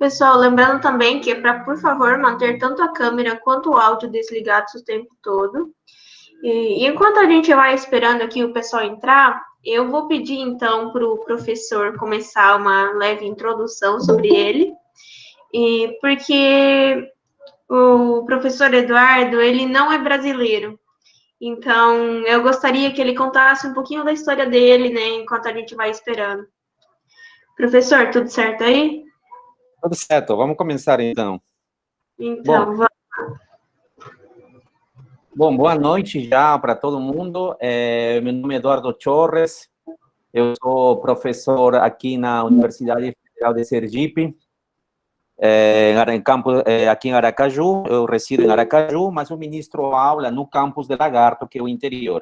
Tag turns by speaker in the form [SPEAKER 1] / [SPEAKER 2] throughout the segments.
[SPEAKER 1] Pessoal, lembrando também que é para, por favor, manter tanto a câmera quanto o áudio desligados o tempo todo. E enquanto a gente vai esperando aqui o pessoal entrar, eu vou pedir então para o professor começar uma leve introdução sobre ele, e porque o professor Eduardo, ele não é brasileiro. Então, eu gostaria que ele contasse um pouquinho da história dele, né, enquanto a gente vai esperando. Professor, tudo certo aí?
[SPEAKER 2] Tudo certo, vamos começar então.
[SPEAKER 1] Então, vamos.
[SPEAKER 2] Bom, boa noite já para todo mundo. Meu nome é Eduardo Torres, eu sou professor aqui na Universidade Federal de Sergipe, aqui em Aracaju. Eu resido em Aracaju, mas eu ministro aula no campus de Lagarto, que é o interior.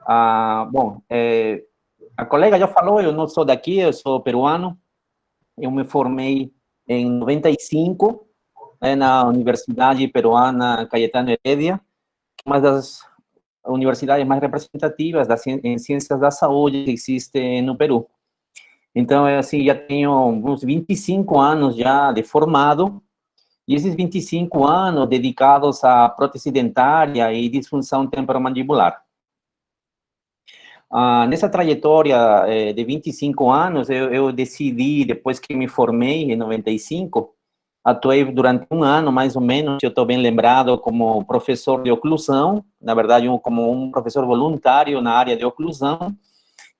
[SPEAKER 2] A colega já falou, eu não sou daqui, eu sou peruano. Eu me formei em 95, na Universidade Peruana Cayetano Heredia, uma das universidades mais representativas em ciências da saúde que existe no Peru. Então, assim, já tenho uns 25 anos já de formado, e esses 25 anos dedicados à prótese dentária e disfunção temporomandibular. Nessa trajetória de 25 anos, eu decidi, depois que me formei em 95, atuei durante um ano, mais ou menos, eu estou bem lembrado, como professor de oclusão, na verdade, como um professor voluntário na área de oclusão,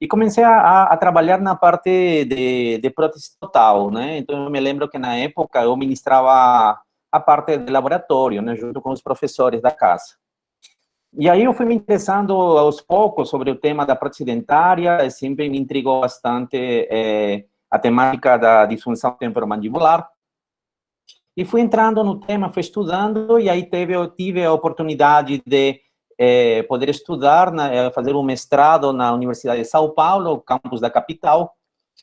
[SPEAKER 2] e comecei a trabalhar na parte de prótese total, né? Então, eu me lembro que, na época, eu ministrava a parte de laboratório, né, junto com os professores da casa. E aí eu fui me interessando aos poucos sobre o tema da prótese dentária, sempre me intrigou bastante a temática da disfunção temporomandibular. E fui entrando no tema, fui estudando, e aí eu tive a oportunidade de poder estudar, fazer um mestrado na Universidade de São Paulo, campus da capital.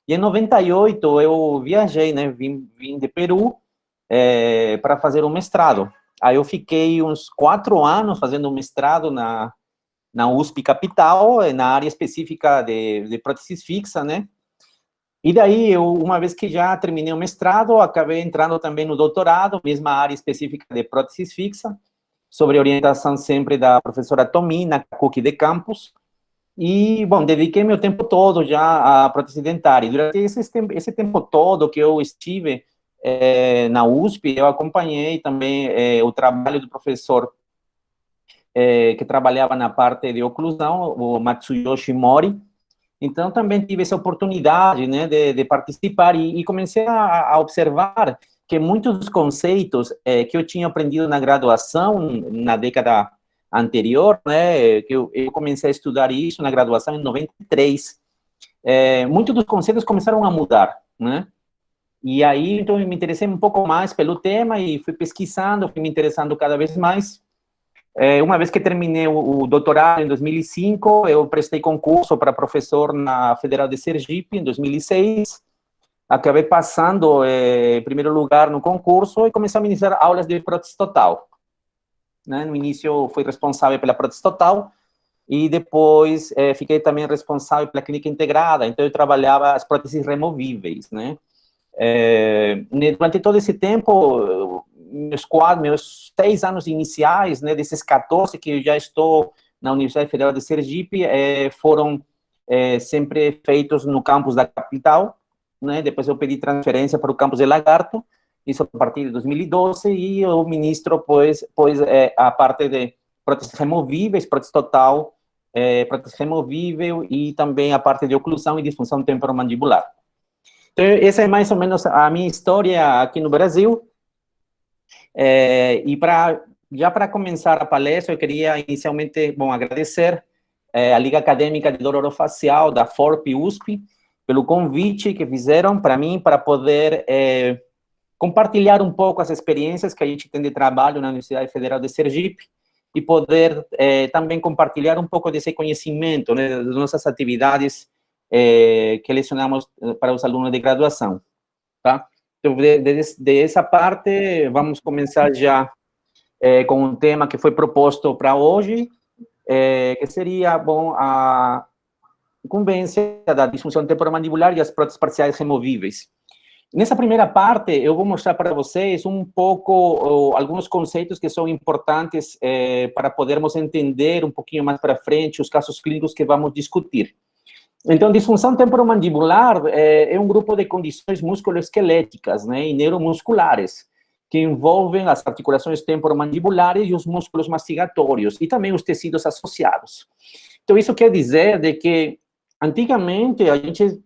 [SPEAKER 2] E em 98 eu viajei, né, vim de Peru para fazer um mestrado. Aí eu fiquei uns 4 anos fazendo um mestrado na USP Capital, na área específica de próteses fixa, né? E daí, uma vez que já terminei o mestrado, acabei entrando também no doutorado, mesma área específica de próteses fixa, sobre orientação sempre da professora Tomi, na CUC de Campos. E, bom, dediquei meu tempo todo já à prótese dentária. E durante esse tempo todo que eu estive na USP, eu acompanhei também o trabalho do professor que trabalhava na parte de oclusão, o Matsuyoshi Mori. Então, também tive essa oportunidade, né, de participar e comecei a observar que muitos dos conceitos que eu tinha aprendido na graduação, na década anterior, né, que eu comecei a estudar isso na graduação em 93, muitos dos conceitos começaram a mudar, né? E aí, então, eu me interessei um pouco mais pelo tema e fui pesquisando, fui me interessando cada vez mais. Uma vez que terminei o doutorado em 2005, eu prestei concurso para professor na Federal de Sergipe em 2006. Acabei passando em primeiro lugar no concurso e comecei a ministrar aulas de prótese total, né? No início, fui responsável pela prótese total e depois fiquei também responsável pela clínica integrada. Então, eu trabalhava as próteses removíveis, né? Durante todo esse tempo, meus 6 anos iniciais, né, desses 14 que eu já estou na Universidade Federal de Sergipe, foram sempre feitos no campus da capital, né? Depois eu pedi transferência para o campus de Lagarto, isso a partir de 2012, e eu ministro, pois a parte de próteses removíveis, prótese total, prótese removível, e também a parte de oclusão e disfunção temporomandibular. Então, essa é mais ou menos a minha história aqui no Brasil. E já para começar a palestra, eu queria inicialmente, bom, agradecer a Liga Acadêmica de Dor Orofacial, da FORP-USP, pelo convite que fizeram para mim, para poder compartilhar um pouco as experiências que a gente tem de trabalho na Universidade Federal de Sergipe e poder também compartilhar um pouco desse conhecimento, né, das nossas atividades que lecionamos para os alunos de graduação, tá? Então, dessa parte, vamos começar já com um tema que foi proposto para hoje, que seria, bom, a incumbência da disfunção temporomandibular e as próteses parciais removíveis. Nessa primeira parte, eu vou mostrar para vocês um pouco alguns conceitos que são importantes para podermos entender um pouquinho mais para frente os casos clínicos que vamos discutir. Então, disfunção temporomandibular é um grupo de condições musculoesqueléticas, né, e neuromusculares, que envolvem as articulações temporomandibulares e os músculos mastigatórios, e também os tecidos associados. Então, isso quer dizer de que, antigamente, a gente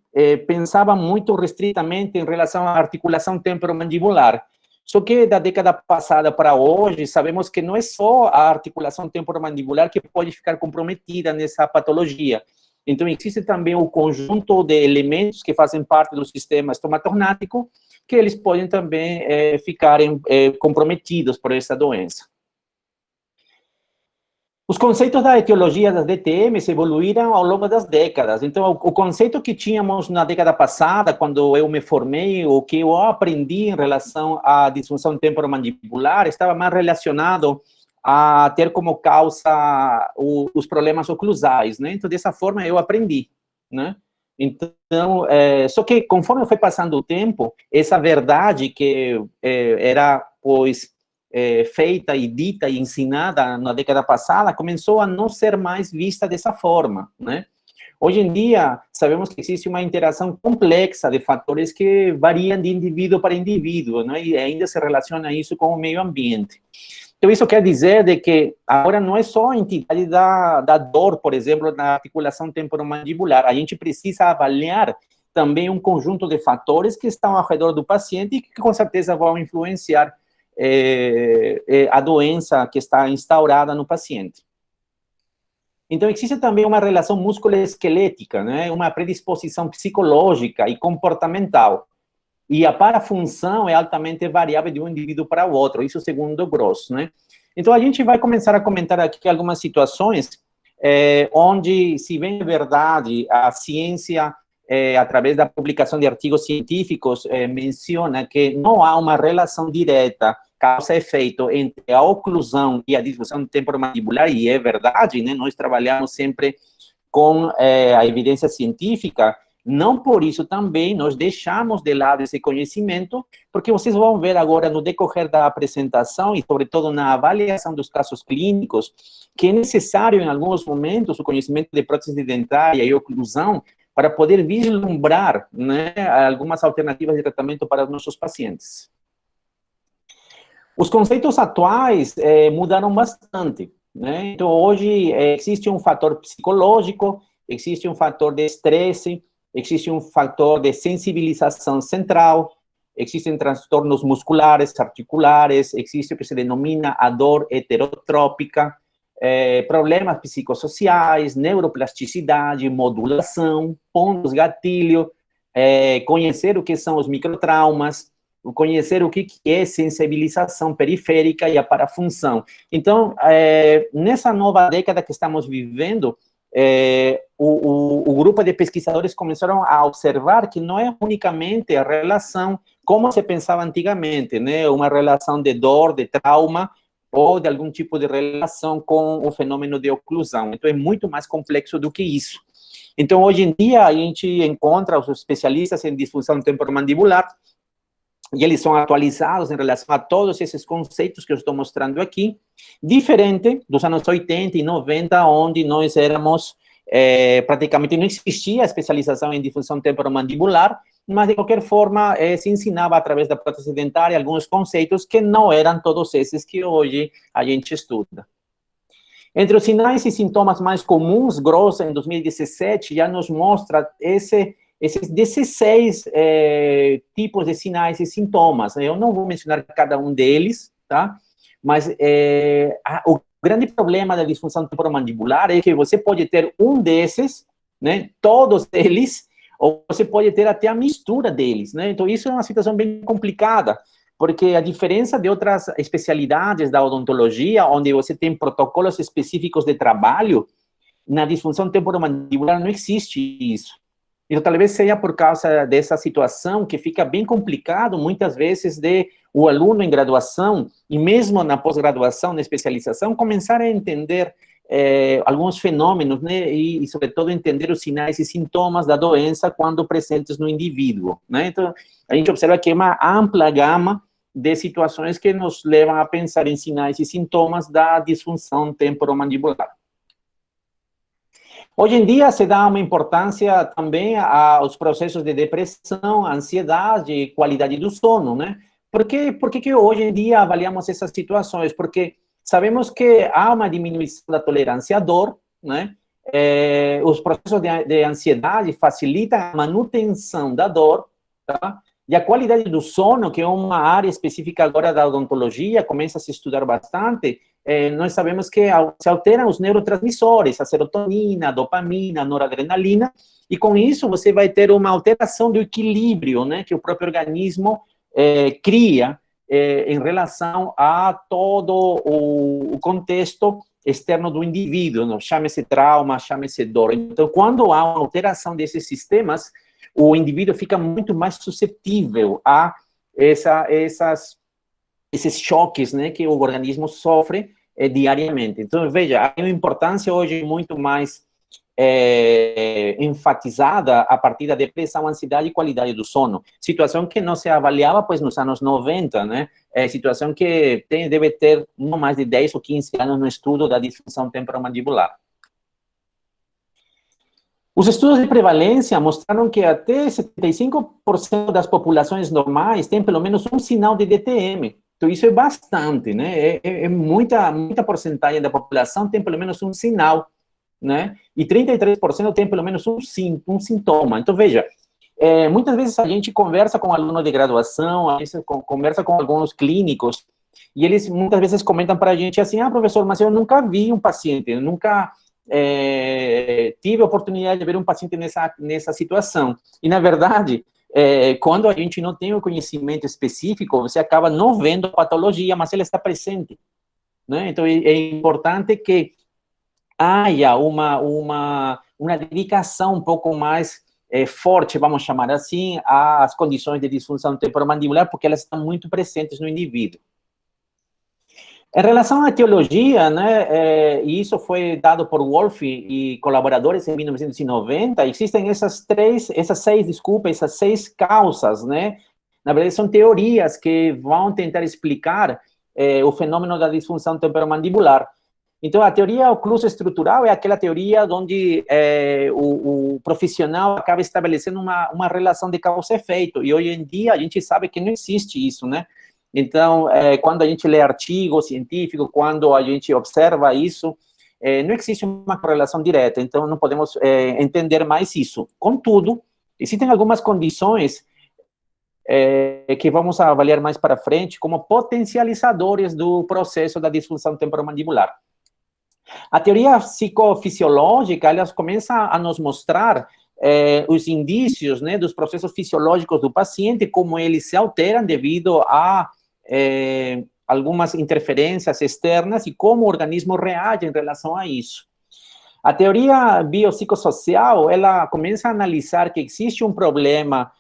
[SPEAKER 2] pensava muito restritamente em relação à articulação temporomandibular. Só que da década passada para hoje, sabemos que não é só a articulação temporomandibular que pode ficar comprometida nessa patologia. Então, existe também o conjunto de elementos que fazem parte do sistema estomatornático, que eles podem também ficarem comprometidos por essa doença. Os conceitos da etiologia das DTMs evoluíram ao longo das décadas. Então, o conceito que tínhamos na década passada, quando eu me formei, o que eu aprendi em relação à disfunção temporomandibular, estava mais relacionado a ter como causa os problemas oclusais, né? Então, dessa forma, eu aprendi, né? Então, só que conforme foi passando o tempo, essa verdade que era, pois, feita e dita e ensinada na década passada, começou a não ser mais vista dessa forma, né? Hoje em dia, sabemos que existe uma interação complexa de fatores que variam de indivíduo para indivíduo, né? E ainda se relaciona isso com o meio ambiente. Então, isso quer dizer de que agora não é só a entidade da dor, por exemplo, na articulação temporomandibular. A gente precisa avaliar também um conjunto de fatores que estão ao redor do paciente e que, com certeza, vão influenciar a doença que está instaurada no paciente. Então, existe também uma relação musculoesquelética, né? Uma predisposição psicológica e comportamental. E a parafunção é altamente variável de um indivíduo para o outro, isso segundo Gross, né? Então, a gente vai começar a comentar aqui algumas situações onde, se bem é verdade, a ciência, através da publicação de artigos científicos, menciona que não há uma relação direta, causa-efeito, entre a oclusão e a disfunção temporomandibular, e é verdade, né? Nós trabalhamos sempre com a evidência científica. Não por isso também nós deixamos de lado esse conhecimento, porque vocês vão ver agora no decorrer da apresentação e, sobretudo, na avaliação dos casos clínicos, que é necessário, em alguns momentos, o conhecimento de prótese dentária e oclusão para poder vislumbrar, né, algumas alternativas de tratamento para os nossos pacientes. Os conceitos atuais mudaram bastante, né? Então, hoje existe um fator psicológico, existe um fator de estresse, existe um fator de sensibilização central, existem transtornos musculares, articulares, existe o que se denomina a dor heterotrópica, problemas psicossociais, neuroplasticidade, modulação, pontos gatilho, conhecer o que são os microtraumas, conhecer o que é sensibilização periférica e a parafunção. Então, nessa nova década que estamos vivendo, o grupo de pesquisadores começaram a observar que não é unicamente a relação como se pensava antigamente, né? Uma relação de dor, de trauma, ou de algum tipo de relação com o fenômeno de oclusão. Então, é muito mais complexo do que isso. Então, hoje em dia, a gente encontra os especialistas em disfunção temporomandibular, e eles são atualizados em relação a todos esses conceitos que eu estou mostrando aqui, diferente dos anos 80 e 90, onde nós éramos, praticamente não existia especialização em disfunção temporomandibular, mas de qualquer forma se ensinava através da prótese dentária alguns conceitos que não eram todos esses que hoje a gente estuda. Entre os sinais e sintomas mais comuns, Gross, em 2017, já nos mostra esses 16 tipos de sinais e sintomas. Eu não vou mencionar cada um deles, tá? Mas o grande problema da disfunção temporomandibular é que você pode ter um desses, né? Todos eles, ou você pode ter até a mistura deles, né? Então, isso é uma situação bem complicada, porque a diferença de outras especialidades da odontologia, onde você tem protocolos específicos de trabalho, na disfunção temporomandibular não existe isso. Então, talvez seja por causa dessa situação que fica bem complicado, muitas vezes, de o aluno em graduação, e mesmo na pós-graduação, na especialização, começar a entender alguns fenômenos, né, e, sobretudo, entender os sinais e sintomas da doença quando presentes no indivíduo, né? Então, a gente observa que é uma ampla gama de situações que nos levam a pensar em sinais e sintomas da disfunção temporomandibular. Hoje em dia, se dá uma importância também aos processos de depressão, ansiedade, qualidade do sono, né? Por que hoje em dia avaliamos essas situações? Porque sabemos que há uma diminuição da tolerância à dor, né? Os processos de ansiedade facilitam a manutenção da dor, tá? E a qualidade do sono, que é uma área específica agora da odontologia, começa a se estudar bastante, nós sabemos que se alteram os neurotransmissores, a serotonina, a dopamina, a noradrenalina, e com isso você vai ter uma alteração do equilíbrio, né, que o próprio organismo cria em relação a todo o contexto externo do indivíduo, né? Chame-se trauma, chame-se dor. Então, quando há uma alteração desses sistemas, o indivíduo fica muito mais suscetível a esses choques, né, que o organismo sofre diariamente. Então, veja, há uma importância hoje muito mais enfatizada a partir da depressão, ansiedade e qualidade do sono. Situação que não se avaliava, pois, nos anos 90, né? Situação que deve ter não mais de 10 ou 15 anos no estudo da disfunção temporomandibular. Os estudos de prevalência mostraram que até 75% das populações normais têm pelo menos um sinal de DTM. Então, isso é bastante, né? Muita porcentagem da população tem pelo menos um sinal, né? E 33% tem pelo menos um sintoma. Então, veja, muitas vezes a gente conversa com aluno de graduação, a gente conversa com alguns clínicos, e eles muitas vezes comentam para a gente assim, professor, mas eu nunca vi um paciente, eu nunca tive a oportunidade de ver um paciente nessa situação. E, na verdade, quando a gente não tem o conhecimento específico, você acaba não vendo a patologia, mas ela está presente, né? Então, é importante que haja uma dedicação um pouco mais forte, vamos chamar assim, às condições de disfunção temporomandibular, porque elas estão muito presentes no indivíduo. Em relação à etiologia, né, e isso foi dado por Wolff e colaboradores em 1990, existem essas seis causas, né? Na verdade, são teorias que vão tentar explicar o fenômeno da disfunção temporomandibular. Então, a teoria ocluso estrutural é aquela teoria onde o profissional acaba estabelecendo uma relação de causa e efeito, e hoje em dia a gente sabe que não existe isso, né? Então, quando a gente lê artigo científico, quando a gente observa isso, não existe uma correlação direta, então não podemos entender mais isso. Contudo, existem algumas condições que vamos avaliar mais para frente como potencializadores do processo da disfunção temporomandibular. A teoria psicofisiológica, ela começa a nos mostrar os indícios, né, dos processos fisiológicos do paciente, como eles se alteram devido a algumas interferências externas e como o organismo reage em relação a isso. A teoria biopsicossocial, ela começa a analisar que existe um problema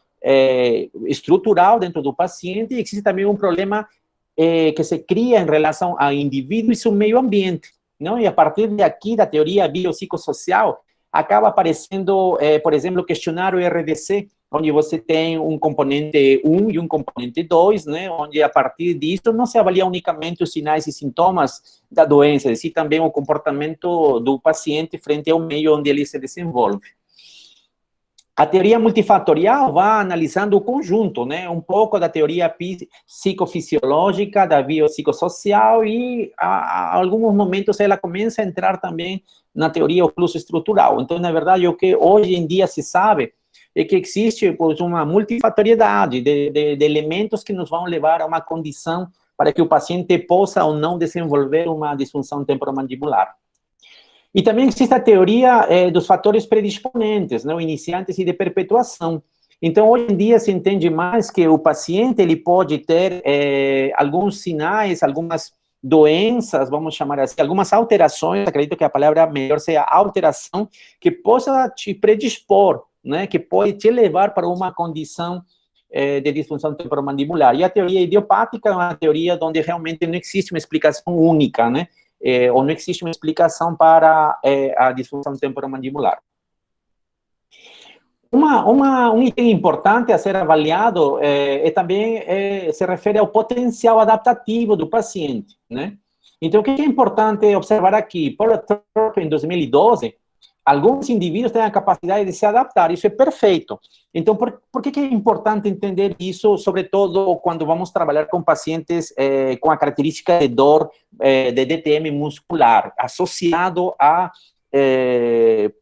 [SPEAKER 2] estrutural dentro do paciente e existe também um problema que se cria em relação ao indivíduo e seu meio ambiente, não? E a partir daqui, da teoria biopsicossocial, acaba aparecendo, por exemplo, o questionário RDC, onde você tem um componente 1 e um componente 2, né, onde a partir disso não se avalia unicamente os sinais e sintomas da doença, e também o comportamento do paciente frente ao meio onde ele se desenvolve. A teoria multifatorial vai analisando o conjunto, né, um pouco da teoria psicofisiológica, da biopsicossocial, e a alguns momentos ela começa a entrar também na teoria ocluso-estrutural. Então, na verdade, o que hoje em dia se sabe é que existe, pois, uma multifatoriedade de elementos que nos vão levar a uma condição para que o paciente possa ou não desenvolver uma disfunção temporomandibular. E também existe a teoria dos fatores predisponentes, né, iniciantes e de perpetuação. Então, hoje em dia se entende mais que o paciente ele pode ter alguns sinais, algumas doenças, vamos chamar assim, algumas alterações, acredito que a palavra melhor seja alteração, que possa te predispor, né, que pode te levar para uma condição de disfunção temporomandibular. E a teoria idiopática é uma teoria onde realmente não existe uma explicação única, né? ou não existe uma explicação para a disfunção temporomandibular. Um item importante a ser avaliado também se refere ao potencial adaptativo do paciente, né? Então, o que é importante observar aqui? Por Thorpe, em 2012, alguns indivíduos têm a capacidade de se adaptar, isso é perfeito. Então, por que é importante entender isso, sobretudo quando vamos trabalhar com pacientes com a característica de dor de DTM muscular, associado a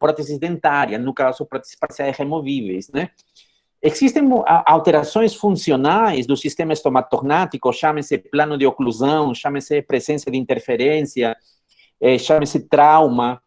[SPEAKER 2] próteses dentárias, no caso, próteses parciais removíveis, né? Existem alterações funcionais do sistema estomatognático, chame-se plano de oclusão, chame-se presença de interferência, chame-se trauma,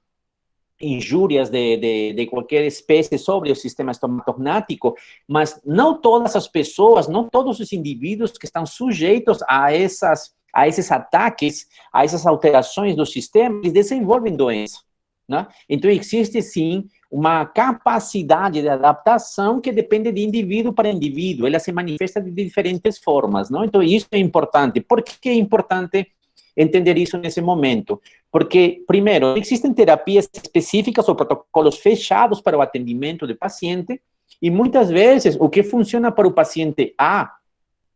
[SPEAKER 2] injúrias de qualquer espécie sobre o sistema estomatognático, mas não todas as pessoas, não todos os indivíduos que estão sujeitos a esses ataques, a essas alterações do sistema, eles desenvolvem doença, né? Então, existe, sim, uma capacidade de adaptação que depende de indivíduo para indivíduo, ela se manifesta de diferentes formas, não? Então, isso é importante. Por que é importante entender isso nesse momento? Porque, primeiro, existem terapias específicas ou protocolos fechados para o atendimento do paciente, e muitas vezes o que funciona para o paciente A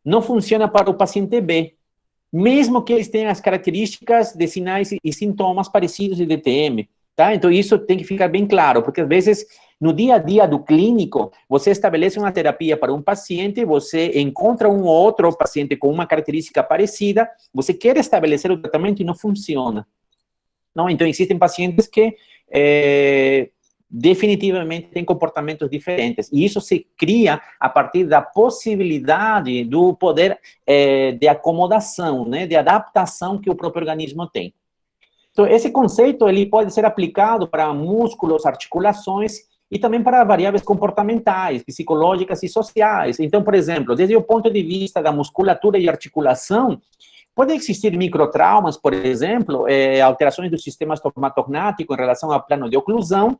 [SPEAKER 2] não funciona para o paciente B, mesmo que eles tenham as características de sinais e sintomas parecidos de DTM. Tá? Então, isso tem que ficar bem claro, porque às vezes, no dia a dia do clínico, você estabelece uma terapia para um paciente, você encontra um ou outro paciente com uma característica parecida, você quer estabelecer o tratamento e não funciona. Não? Então, existem pacientes que definitivamente têm comportamentos diferentes, e isso se cria a partir da possibilidade do poder de acomodação, né, de adaptação que o próprio organismo tem. Então, esse conceito ele pode ser aplicado para músculos, articulações e também para variáveis comportamentais, psicológicas e sociais. Então, por exemplo, desde o ponto de vista da musculatura e articulação, podem existir microtraumas, por exemplo, alterações do sistema estomatognático em relação ao plano de oclusão,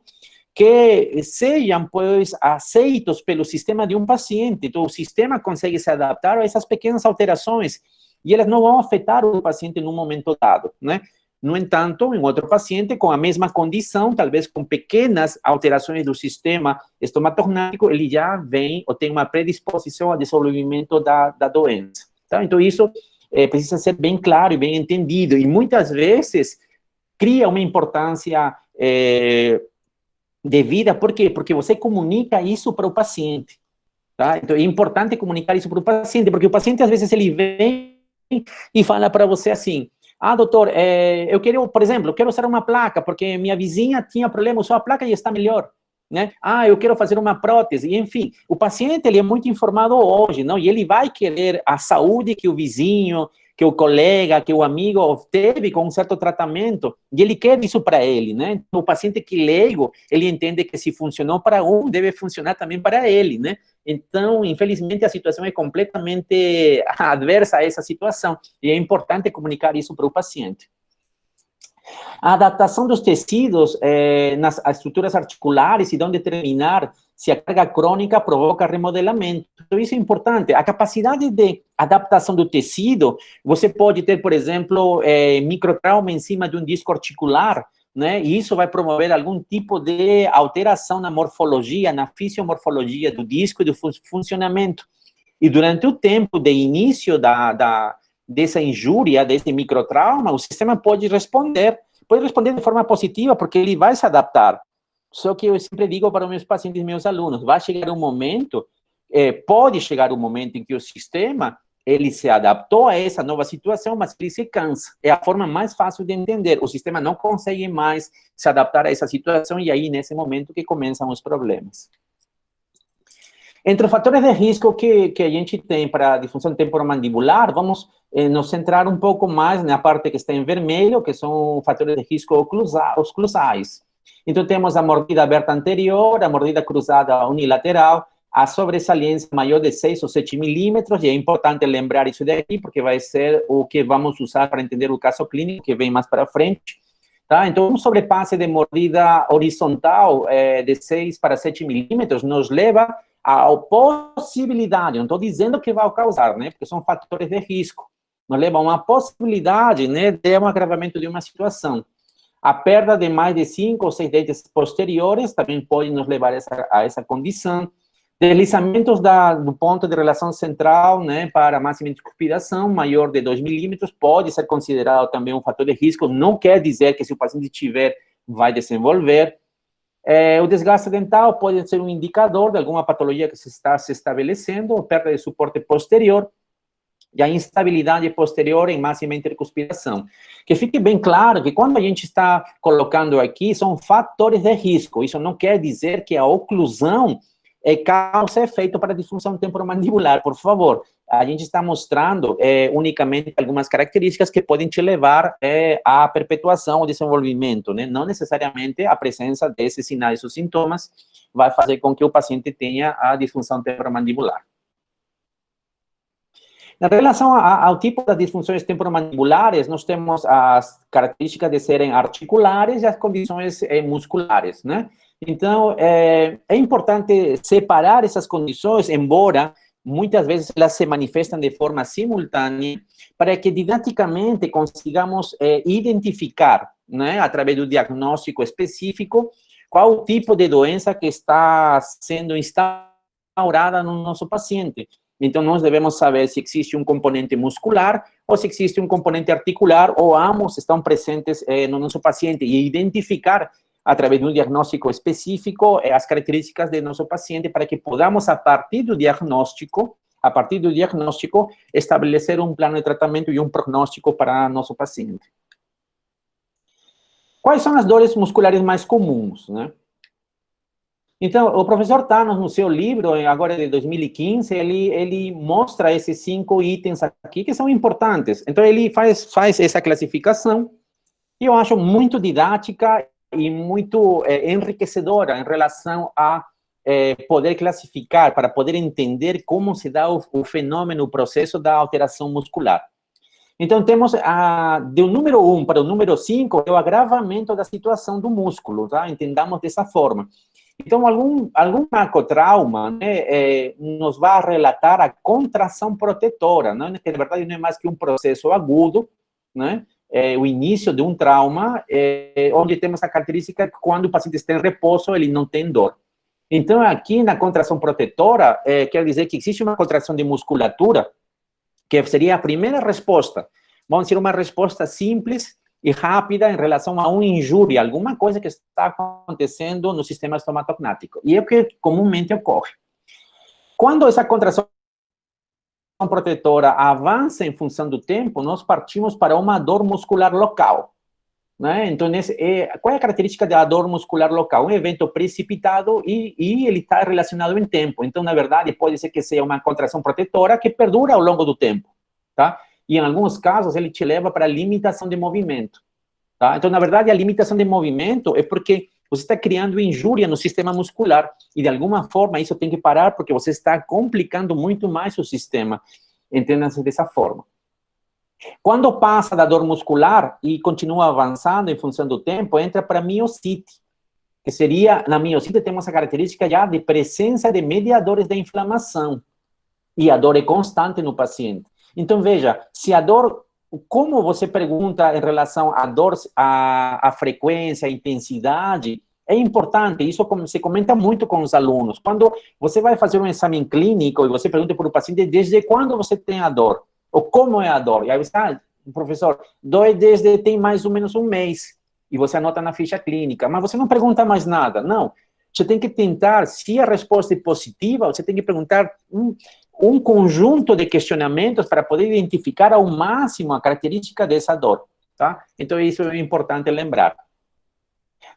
[SPEAKER 2] que sejam, pois, aceitos pelo sistema de um paciente. Então, o sistema consegue se adaptar a essas pequenas alterações e elas não vão afetar o paciente num momento dado, né? No entanto, em outro paciente com a mesma condição, talvez com pequenas alterações do sistema estomatognático, ele já vem ou tem uma predisposição ao desenvolvimento da doença. Tá? Então, isso precisa ser bem claro e bem entendido, e muitas vezes cria uma importância devida. Por quê? Porque você comunica isso para o paciente. Tá? Então, é importante comunicar isso para o paciente, porque o paciente, às vezes, ele vem e fala para você assim: ah, doutor, eu quero, por exemplo, eu quero usar uma placa, porque minha vizinha tinha problema, usou a placa e está melhor, né? Ah, eu quero fazer uma prótese, e, enfim, o paciente, ele é muito informado hoje, não? E ele vai querer a saúde que o vizinho, que o colega, que o amigo obteve com um certo tratamento, e ele quer isso para ele, né? O paciente que leigo, ele entende que se funcionou para um, deve funcionar também para ele, né? Então, infelizmente, a situação é completamente adversa a essa situação, e é importante comunicar isso para o paciente. A adaptação dos tecidos nas estruturas articulares e vão determinar se a carga crônica provoca remodelamento. Então, isso é importante. A capacidade de adaptação do tecido, você pode ter, por exemplo, microtrauma em cima de um disco articular, né? E isso vai promover algum tipo de alteração na morfologia, na fisiomorfologia do disco e do funcionamento. E durante o tempo de início dessa injúria, desse microtrauma, o sistema pode responder de forma positiva, porque ele vai se adaptar. Só que eu sempre digo para os meus pacientes e meus alunos, vai chegar um momento, pode chegar um momento em que o sistema, ele se adaptou a essa nova situação, mas ele se cansa. É a forma mais fácil de entender. O sistema não consegue mais se adaptar a essa situação, e aí, nesse momento, que começam os problemas. Entre os fatores de risco que a gente tem para a disfunção temporomandibular, vamos nos centrar um pouco mais na parte que está em vermelho, que são fatores de risco oclusais. Então, temos a mordida aberta anterior, a mordida cruzada unilateral, a sobressalência maior de 6 ou 7 milímetros, e é importante lembrar isso daqui, porque vai ser o que vamos usar para entender o caso clínico, que vem mais para frente. Tá? Então, um sobrepasse de mordida horizontal de 6 para 7 milímetros nos leva a possibilidade, não estou dizendo que vai causar, né, porque são fatores de risco, nos leva a uma possibilidade, né, de um agravamento de uma situação. A perda de mais de 5 ou 6 dentes posteriores também pode nos levar a essa condição. Deslizamentos do ponto de relação central, né, para máxima intercupidação maior de 2 milímetros pode ser considerado também um fator de risco, não quer dizer que se o paciente tiver, vai desenvolver. O desgaste dental pode ser um indicador de alguma patologia que se está se estabelecendo, perda de suporte posterior, e a instabilidade posterior em máxima intercuspidação. Que fique bem claro que quando a gente está colocando aqui, são fatores de risco, isso não quer dizer que a oclusão é causa efeito para a disfunção temporomandibular, por favor. A gente está mostrando unicamente algumas características que podem te levar à perpetuação ou desenvolvimento, né? Não necessariamente a presença desses sinais ou sintomas vai fazer com que o paciente tenha a disfunção temporomandibular. Em relação ao tipo das disfunções temporomandibulares, nós temos as características de serem articulares e as condições musculares, né? Então, é importante separar essas condições, embora muitas vezes elas se manifestam de forma simultânea, para que didaticamente consigamos identificar, né, através do diagnóstico específico, qual o tipo de doença que está sendo instaurada no nosso paciente. Então, nós devemos saber se existe um componente muscular ou se existe um componente articular, ou ambos estão presentes no nosso paciente, e identificar, através de um diagnóstico específico, as características do nosso paciente, para que podamos, a partir do diagnóstico, estabelecer um plano de tratamento e um prognóstico para nosso paciente. Quais são as dores musculares mais comuns, né? Então, o professor Thanos, no seu livro, agora de 2015, ele mostra esses 5 itens aqui que são importantes. Então, ele faz essa classificação, e eu acho muito didática e muito enriquecedora em relação a poder classificar, para poder entender como se dá o fenômeno, o processo da alteração muscular. Então, temos do número 1 para o número 5, é o agravamento da situação do músculo, tá? Entendamos dessa forma. Então, algum macrotrauma, né, nos vai relatar a contração protetora, né, que na verdade não é mais que um processo agudo, né, o início de um trauma, onde temos a característica que quando o paciente está em repouso, ele não tem dor. Então, aqui na contração protetora, quer dizer que existe uma contração de musculatura, que seria a primeira resposta. Vamos ter uma resposta simples e rápida em relação a uma injúria, alguma coisa que está acontecendo no sistema estomatognático. E é o que comumente ocorre. Quando essa contração protetora avança em função do tempo, nós partimos para uma dor muscular local, né? Então, qual é a característica da dor muscular local? Um evento precipitado e ele está relacionado em tempo. Então, na verdade, pode ser que seja uma contração protetora que perdura ao longo do tempo, tá? E, em alguns casos, ele te leva para a limitação de movimento, tá? Então, na verdade, a limitação de movimento é porque você está criando injúria no sistema muscular, e, de alguma forma, isso tem que parar, porque você está complicando muito mais o sistema. Entenda-se dessa forma. Quando passa da dor muscular e continua avançando em função do tempo, entra para a miocite, que seria, na miocite temos a característica já de presença de mediadores da inflamação, e a dor é constante no paciente. Então, veja, se a dor, como você pergunta em relação à dor, a frequência, a intensidade, é importante, isso se comenta muito com os alunos. Quando você vai fazer um exame clínico e você pergunta para o paciente desde quando você tem a dor, ou como é a dor, e aí você, professor, dói desde tem mais ou menos um mês, e você anota na ficha clínica, mas você não pergunta mais nada, não. Você tem que tentar, se a resposta é positiva, você tem que perguntar um conjunto de questionamentos para poder identificar ao máximo a característica dessa dor, tá? Então, isso é importante lembrar.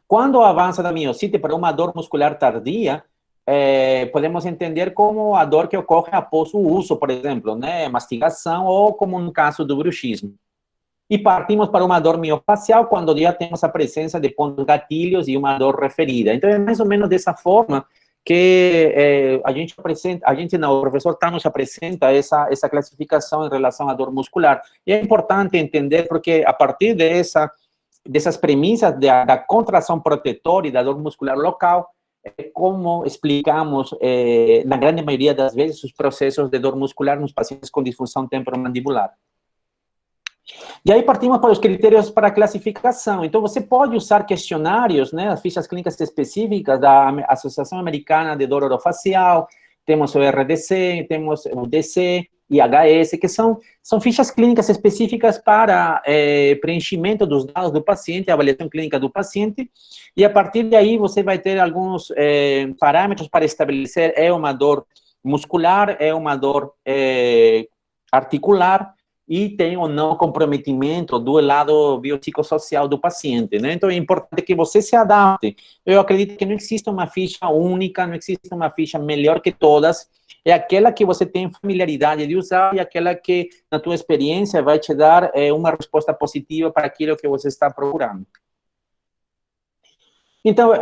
[SPEAKER 2] Quando avança da miocite para uma dor muscular tardia, podemos entender como a dor que ocorre após o uso, por exemplo, né, mastigação, ou como no caso do bruxismo. E partimos para uma dor miofacial quando já temos a presença de pontos gatilhos e uma dor referida. Então, é mais ou menos dessa forma que o professor Thanos apresenta essa classificação em relação à dor muscular. E é importante entender, porque a partir dessas premissas da contração protetora e da dor muscular local, como explicamos, na grande maioria das vezes, os processos de dor muscular nos pacientes com disfunção temporomandibular. E aí partimos para os critérios para classificação. Então, você pode usar questionários, né, as fichas clínicas específicas da Associação Americana de Dor Orofacial, temos o RDC, temos o DC, IHS, que são fichas clínicas específicas para preenchimento dos dados do paciente, avaliação clínica do paciente, e a partir de aí você vai ter alguns parâmetros para estabelecer é uma dor muscular, é uma dor articular, e tem ou não comprometimento do lado biopsicossocial do paciente, né? Então, é importante que você se adapte. Eu acredito que não existe uma ficha única, não existe uma ficha melhor que todas, é aquela que você tem familiaridade de usar e aquela que, na tua experiência, vai te dar uma resposta positiva para aquilo que você está procurando. Então,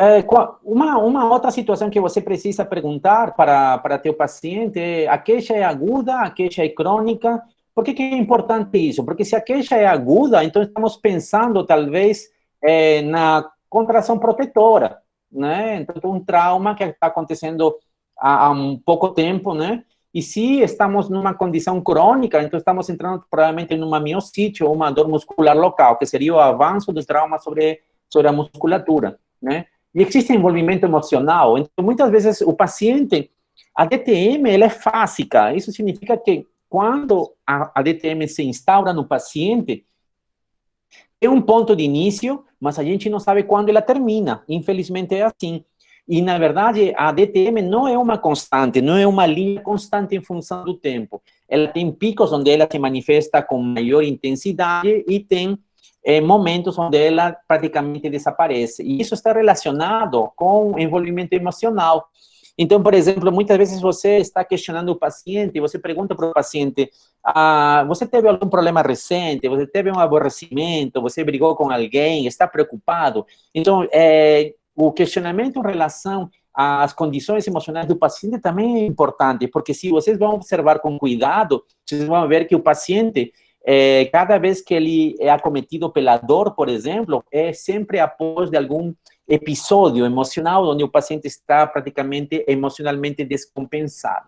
[SPEAKER 2] uma outra situação que você precisa perguntar para teu paciente é: a queixa é aguda, a queixa é crônica? Por que é importante isso? Porque se a queixa é aguda, então estamos pensando, talvez, na contração protetora, né? Então, um trauma que está acontecendo há um pouco tempo, né? E se estamos numa condição crônica, então estamos entrando provavelmente numa miocite ou uma dor muscular local, que seria o avanço do trauma sobre a musculatura, né? E existe envolvimento emocional. Então, muitas vezes, o paciente, a DTM, ela é fásica. Isso significa que quando a DTM se instaura no paciente, é um ponto de início, mas a gente não sabe quando ela termina. Infelizmente é assim. E, na verdade, a DTM não é uma constante, não é uma linha constante em função do tempo. Ela tem picos onde ela se manifesta com maior intensidade e tem momentos onde ela praticamente desaparece. E isso está relacionado com envolvimento emocional. Então, por exemplo, muitas vezes você está questionando o paciente, você pergunta para o paciente: você teve algum problema recente, você teve um aborrecimento, você brigou com alguém, está preocupado? Então, o questionamento em relação às condições emocionais do paciente também é importante, porque se vocês vão observar com cuidado, vocês vão ver que o paciente, cada vez que ele é acometido pela dor, por exemplo, é sempre após de algum episódio emocional onde o paciente está praticamente emocionalmente descompensado.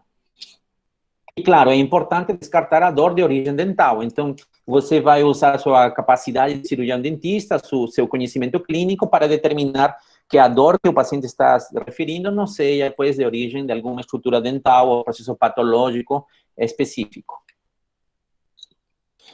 [SPEAKER 2] E, claro, é importante descartar a dor de origem dental. Então, você vai usar a sua capacidade de cirurgião dentista, seu conhecimento clínico, para determinar que a dor que o paciente está se referindo não seja, pois, de origem de alguma estrutura dental ou processo patológico específico.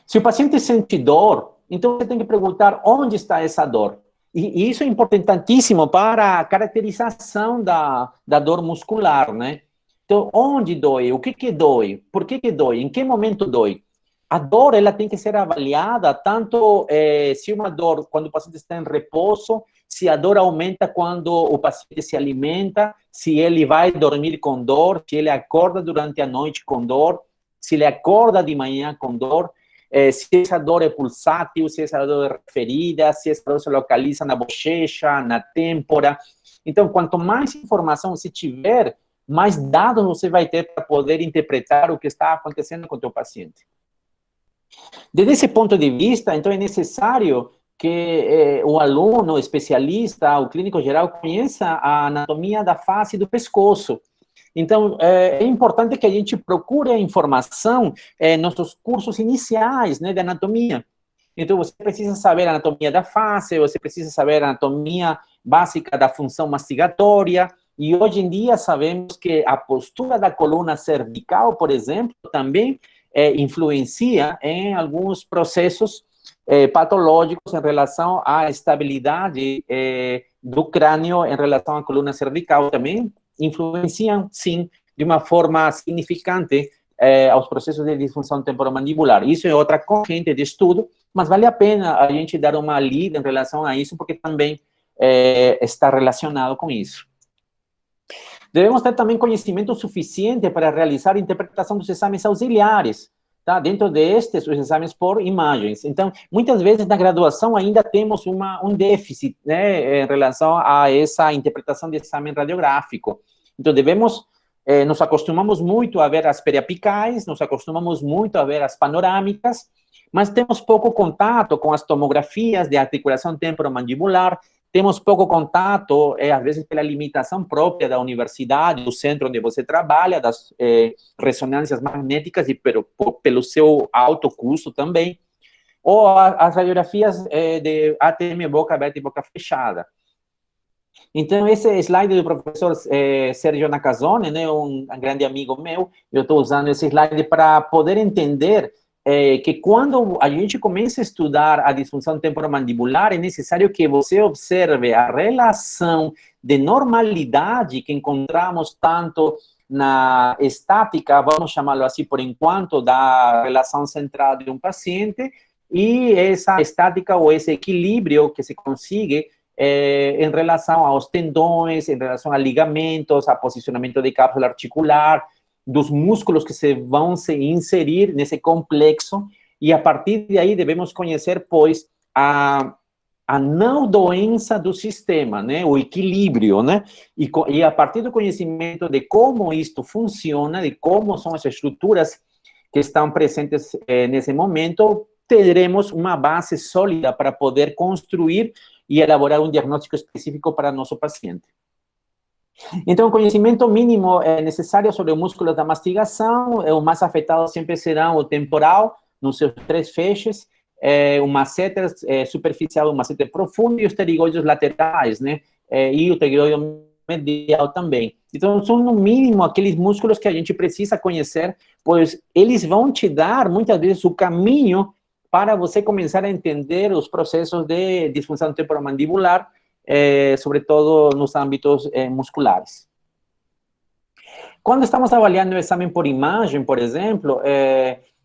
[SPEAKER 2] Se o paciente sente dor, então você tem que perguntar onde está essa dor. E isso é importantíssimo para a caracterização da dor muscular, né? Então, onde dói? O que dói? Por que dói? Em que momento dói? A dor, ela tem que ser avaliada tanto se uma dor, quando o paciente está em repouso, se a dor aumenta quando o paciente se alimenta, se ele vai dormir com dor, se ele acorda durante a noite com dor, se ele acorda de manhã com dor, se essa dor é pulsátil, se essa dor é referida, se essa dor se localiza na bochecha, na têmpora. Então, quanto mais informação você tiver, mais dados você vai ter para poder interpretar o que está acontecendo com o teu paciente. Desde esse ponto de vista, então, é necessário que o aluno, o especialista, o clínico geral, conheça a anatomia da face e do pescoço. Então, é importante que a gente procure a informação nos cursos iniciais, né, de anatomia. Então, você precisa saber a anatomia da face, você precisa saber a anatomia básica da função mastigatória, e hoje em dia sabemos que a postura da coluna cervical, por exemplo, também influencia em alguns processos patológicos em relação à estabilidade do crânio em relação à coluna cervical também, influenciam, sim, de uma forma significante aos processos de disfunção temporomandibular. Isso é outra corrente de estudo, mas vale a pena a gente dar uma lida em relação a isso, porque também está relacionado com isso. Devemos ter também conhecimento suficiente para realizar a interpretação dos exames auxiliares, tá? Dentro destes, os exames por imagens. Então, muitas vezes na graduação ainda temos um déficit, né, em relação a essa interpretação de exame radiográfico. Então, nos acostumamos muito a ver as periapicais, nos acostumamos muito a ver as panorâmicas, mas temos pouco contato com as tomografias de articulação temporomandibular, temos pouco contato, às vezes pela limitação própria da universidade, do centro onde você trabalha, das ressonâncias magnéticas e pelo seu alto custo também. ou as radiografias de ATM boca aberta e boca fechada. Então, esse slide do professor Sérgio Nakazone, né, um grande amigo meu, eu estou usando esse slide para poder entender que quando a gente começa a estudar a disfunção temporomandibular, é necessário que você observe a relação de normalidade que encontramos tanto na estática, vamos chamá-lo assim por enquanto, da relação central de um paciente, e essa estática ou esse equilíbrio que se consigue em relação aos tendões, em relação a ligamentos, a posicionamento de cápsula articular, dos músculos que vão se inserir nesse complexo, e a partir de aí devemos conhecer, pois, a não doença do sistema, né, o equilíbrio, né, e a partir do conhecimento de como isto funciona, de como são as estruturas que estão presentes nesse momento, teremos uma base sólida para poder construir e elaborar um diagnóstico específico para nosso paciente. Então, o conhecimento mínimo é necessário sobre o músculo da mastigação, o mais afetado sempre será o temporal, nos seus 3 feixes, o masseter superficial, o masseter profundo, e os pterigoides laterais, né, e o pterigoide medial também. Então, são, no mínimo, aqueles músculos que a gente precisa conhecer, pois eles vão te dar, muitas vezes, o caminho para você começar a entender os processos de disfunção temporomandibular, sobretudo nos âmbitos musculares. Quando estamos avaliando o exame por imagem, por exemplo,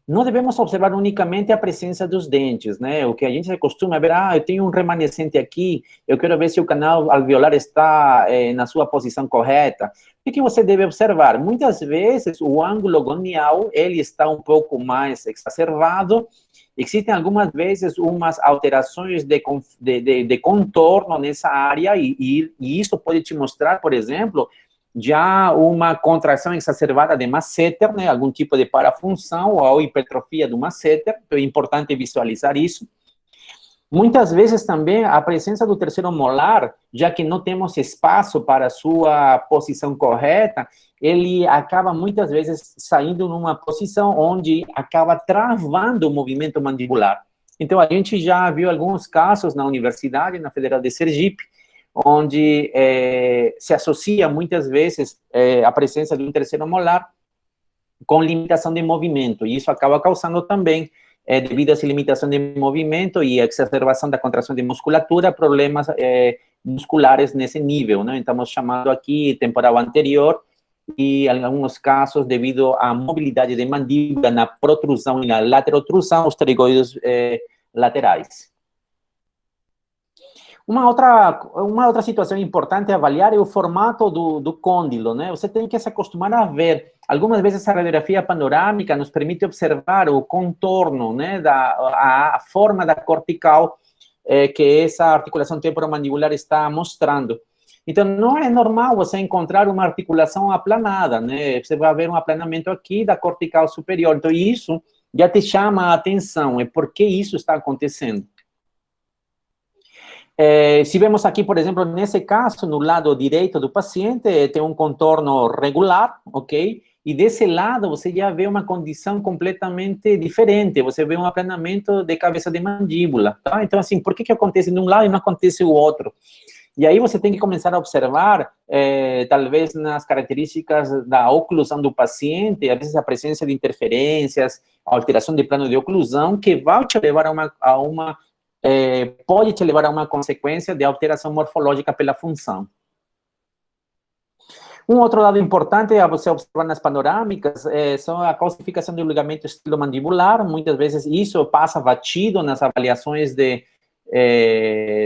[SPEAKER 2] não devemos observar unicamente a presença dos dentes, né? O que a gente costuma ver, eu tenho um remanescente aqui, eu quero ver se o canal alveolar está na sua posição correta. O que você deve observar? Muitas vezes, o ângulo gonial, ele está um pouco mais exacerbado. Existem algumas vezes umas alterações de contorno nessa área, e isso pode te mostrar, por exemplo, já uma contração exacerbada de masseter, né, algum tipo de parafunção ou hipertrofia do masseter, então é importante visualizar isso. Muitas vezes também a presença do terceiro molar, já que não temos espaço para a sua posição correta, ele acaba muitas vezes saindo numa posição onde acaba travando o movimento mandibular. Então, a gente já viu alguns casos na universidade, na Federal de Sergipe, onde se associa muitas vezes a presença de um terceiro molar com limitação de movimento, e isso acaba causando também, devido a essa limitação de movimento e a exacerbação da contração de musculatura, problemas musculares nesse nível, né? Estamos chamando aqui temporal anterior, e em alguns casos, devido à mobilidade de mandíbula, na protrusão e na laterotrusão, os pterigoides laterais. Uma outra situação importante a avaliar é o formato do côndilo, né? Você tem que se acostumar a ver. Algumas vezes a radiografia panorâmica nos permite observar o contorno, né, a forma da cortical que essa articulação temporomandibular está mostrando. Então, não é normal você encontrar uma articulação aplanada, né? Você vai ver um aplanamento aqui da cortical superior. Então, isso já te chama a atenção. É por que isso está acontecendo. Se vemos aqui, por exemplo, nesse caso, no lado direito do paciente, tem um contorno regular, ok? E desse lado, você já vê uma condição completamente diferente. Você vê um aplanamento de cabeça de mandíbula, tá? Então, assim, por que acontece de um lado e não acontece o outro? E aí você tem que começar a observar, talvez nas características da oclusão do paciente, às vezes a presença de interferências, a alteração de plano de oclusão, que vai te levar pode te levar a uma consequência de alteração morfológica pela função. Um outro dado importante a você observar nas panorâmicas são a calcificação do ligamento estilomandibular. Muitas vezes isso passa batido nas avaliações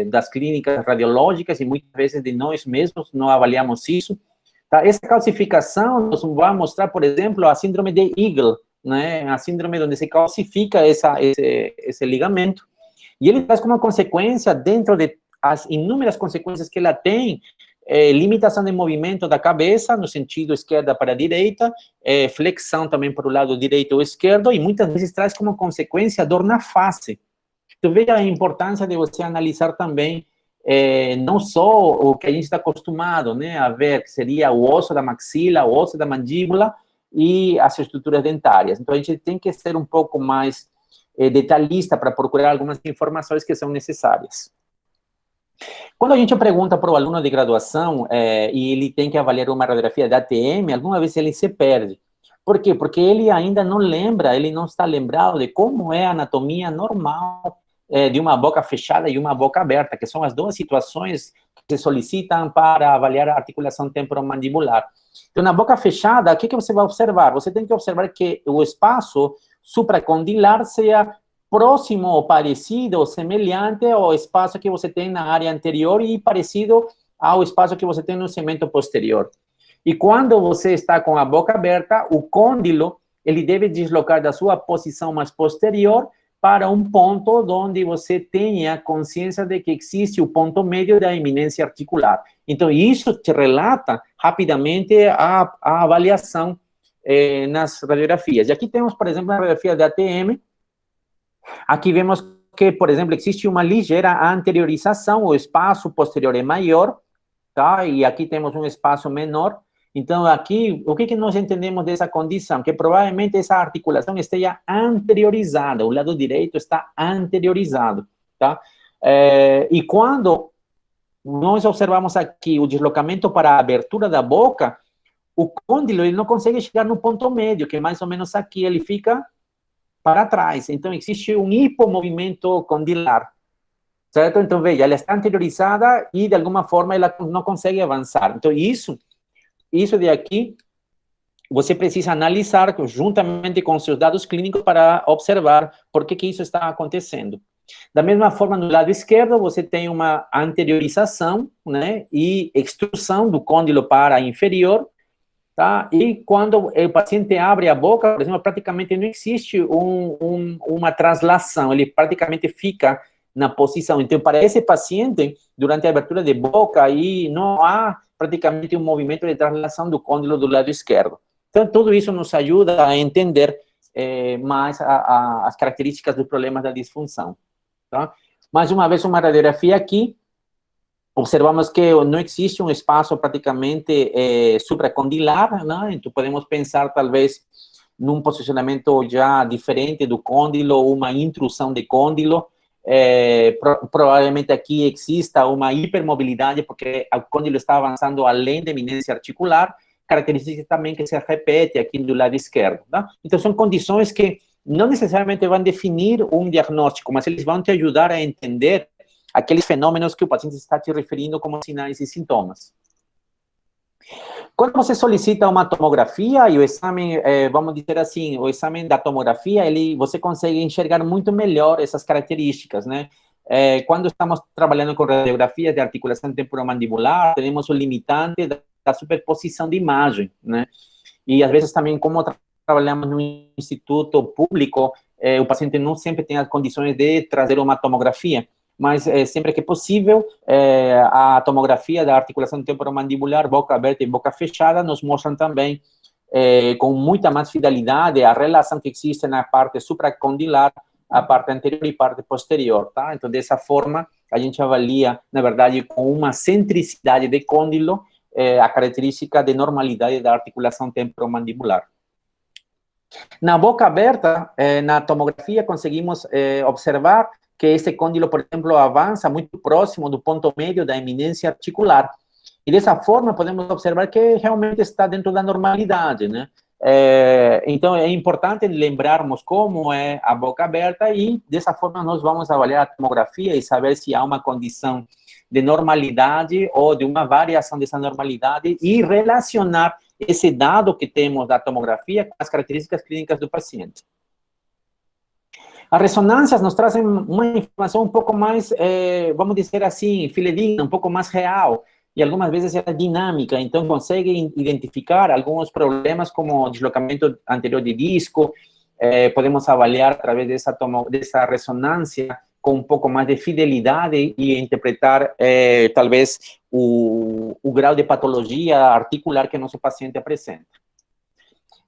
[SPEAKER 2] das clínicas radiológicas, e muitas vezes de nós mesmos não avaliamos isso. Tá? Essa calcificação nos vai mostrar, por exemplo, a síndrome de Eagle, né? A síndrome onde se calcifica esse ligamento. E ele traz como consequência, dentro de as inúmeras consequências que ela tem, limitação de movimento da cabeça, no sentido esquerda para a direita, flexão também para o lado direito ou esquerdo, e muitas vezes traz como consequência dor na face. Então, veja a importância de você analisar também, não só o que a gente está acostumado, né, a ver, que seria o osso da maxila, o osso da mandíbula e as estruturas dentárias. Então, a gente tem que ser um pouco mais detalhista para procurar algumas informações que são necessárias. Quando a gente pergunta para o aluno de graduação e ele tem que avaliar uma radiografia da ATM, alguma vez ele se perde. Por quê? Porque ele ainda não lembra, ele não está lembrado de como é a anatomia normal de uma boca fechada e uma boca aberta, que são as duas situações que se solicitam para avaliar a articulação temporomandibular. Então, na boca fechada, o que você vai observar? Você tem que observar que o espaço supracondilar seja próximo ou parecido ou semelhante ao espaço que você tem na área anterior e parecido ao espaço que você tem no segmento posterior. E quando você está com a boca aberta, o côndilo, ele deve deslocar da sua posição mais posterior para um ponto onde você tenha consciência de que existe o ponto médio da eminência articular. Então, isso te relata rapidamente a avaliação nas radiografias. E aqui temos, por exemplo, a radiografia da ATM. Aqui vemos que, por exemplo, existe uma ligeira anteriorização, o espaço posterior é maior, tá? E aqui temos um espaço menor. Então, aqui, o que nós entendemos dessa condição? Que provavelmente essa articulação esteja anteriorizada, o lado direito está anteriorizado, tá? E quando nós observamos aqui o deslocamento para a abertura da boca, o côndilo ele não consegue chegar no ponto médio, que é mais ou menos aqui, ele fica para trás. Então, existe um hipomovimento condilar, certo? Então, veja, ela está anteriorizada e, de alguma forma, ela não consegue avançar. Então, isso de aqui, você precisa analisar juntamente com seus dados clínicos para observar por que isso está acontecendo. Da mesma forma, no lado esquerdo, você tem uma anteriorização, né, e extrusão do côndilo para inferior, tá? E quando o paciente abre a boca, por exemplo, praticamente não existe uma translação, ele praticamente fica na posição. Então, para esse paciente, durante a abertura de boca, aí não há praticamente um movimento de translação do côndilo do lado esquerdo. Então, tudo isso nos ajuda a entender mais as características dos problemas da disfunção. Tá? Mais uma vez, uma radiografia aqui. Observamos que não existe um espaço praticamente supracondilar, né? Então, podemos pensar, talvez, num posicionamento já diferente do côndilo, uma intrusão de côndilo. Provavelmente aqui exista uma hipermobilidade, porque o côndilo está avançando além da eminência articular, característica também que se repete aqui do lado esquerdo. Tá? Então, são condições que não necessariamente vão definir um diagnóstico, mas eles vão te ajudar a entender aqueles fenômenos que o paciente está te referindo como sinais e sintomas. Quando você solicita uma tomografia e o exame, vamos dizer assim, o exame da tomografia, você consegue enxergar muito melhor essas características, né? Quando estamos trabalhando com radiografias de articulação temporomandibular, temos o limitante da superposição de imagem, né? E às vezes também, como trabalhamos no instituto público, o paciente não sempre tem as condições de trazer uma tomografia, mas sempre que possível, a tomografia da articulação temporomandibular, boca aberta e boca fechada, nos mostram também, com muita mais fidelidade, a relação que existe na parte supracondilar, a parte anterior e parte posterior, tá? Então, dessa forma, a gente avalia, na verdade, com uma centricidade de côndilo, a característica de normalidade da articulação temporomandibular. Na boca aberta, na tomografia, conseguimos observar que esse côndilo, por exemplo, avança muito próximo do ponto médio da eminência articular. E dessa forma, podemos observar que realmente está dentro da normalidade, né? Então, é importante lembrarmos como é a boca aberta e, dessa forma, nós vamos avaliar a tomografia e saber se há uma condição de normalidade ou de uma variação dessa normalidade e relacionar esse dado que temos da tomografia com as características clínicas do paciente. As ressonâncias nos trazem uma informação um pouco mais, vamos dizer assim, fidedigna, um pouco mais real, e algumas vezes é dinâmica, então consegue identificar alguns problemas como deslocamento anterior de disco, podemos avaliar através dessa ressonância com um pouco mais de fidelidade e interpretar, talvez, o grau de patologia articular que nosso paciente apresenta.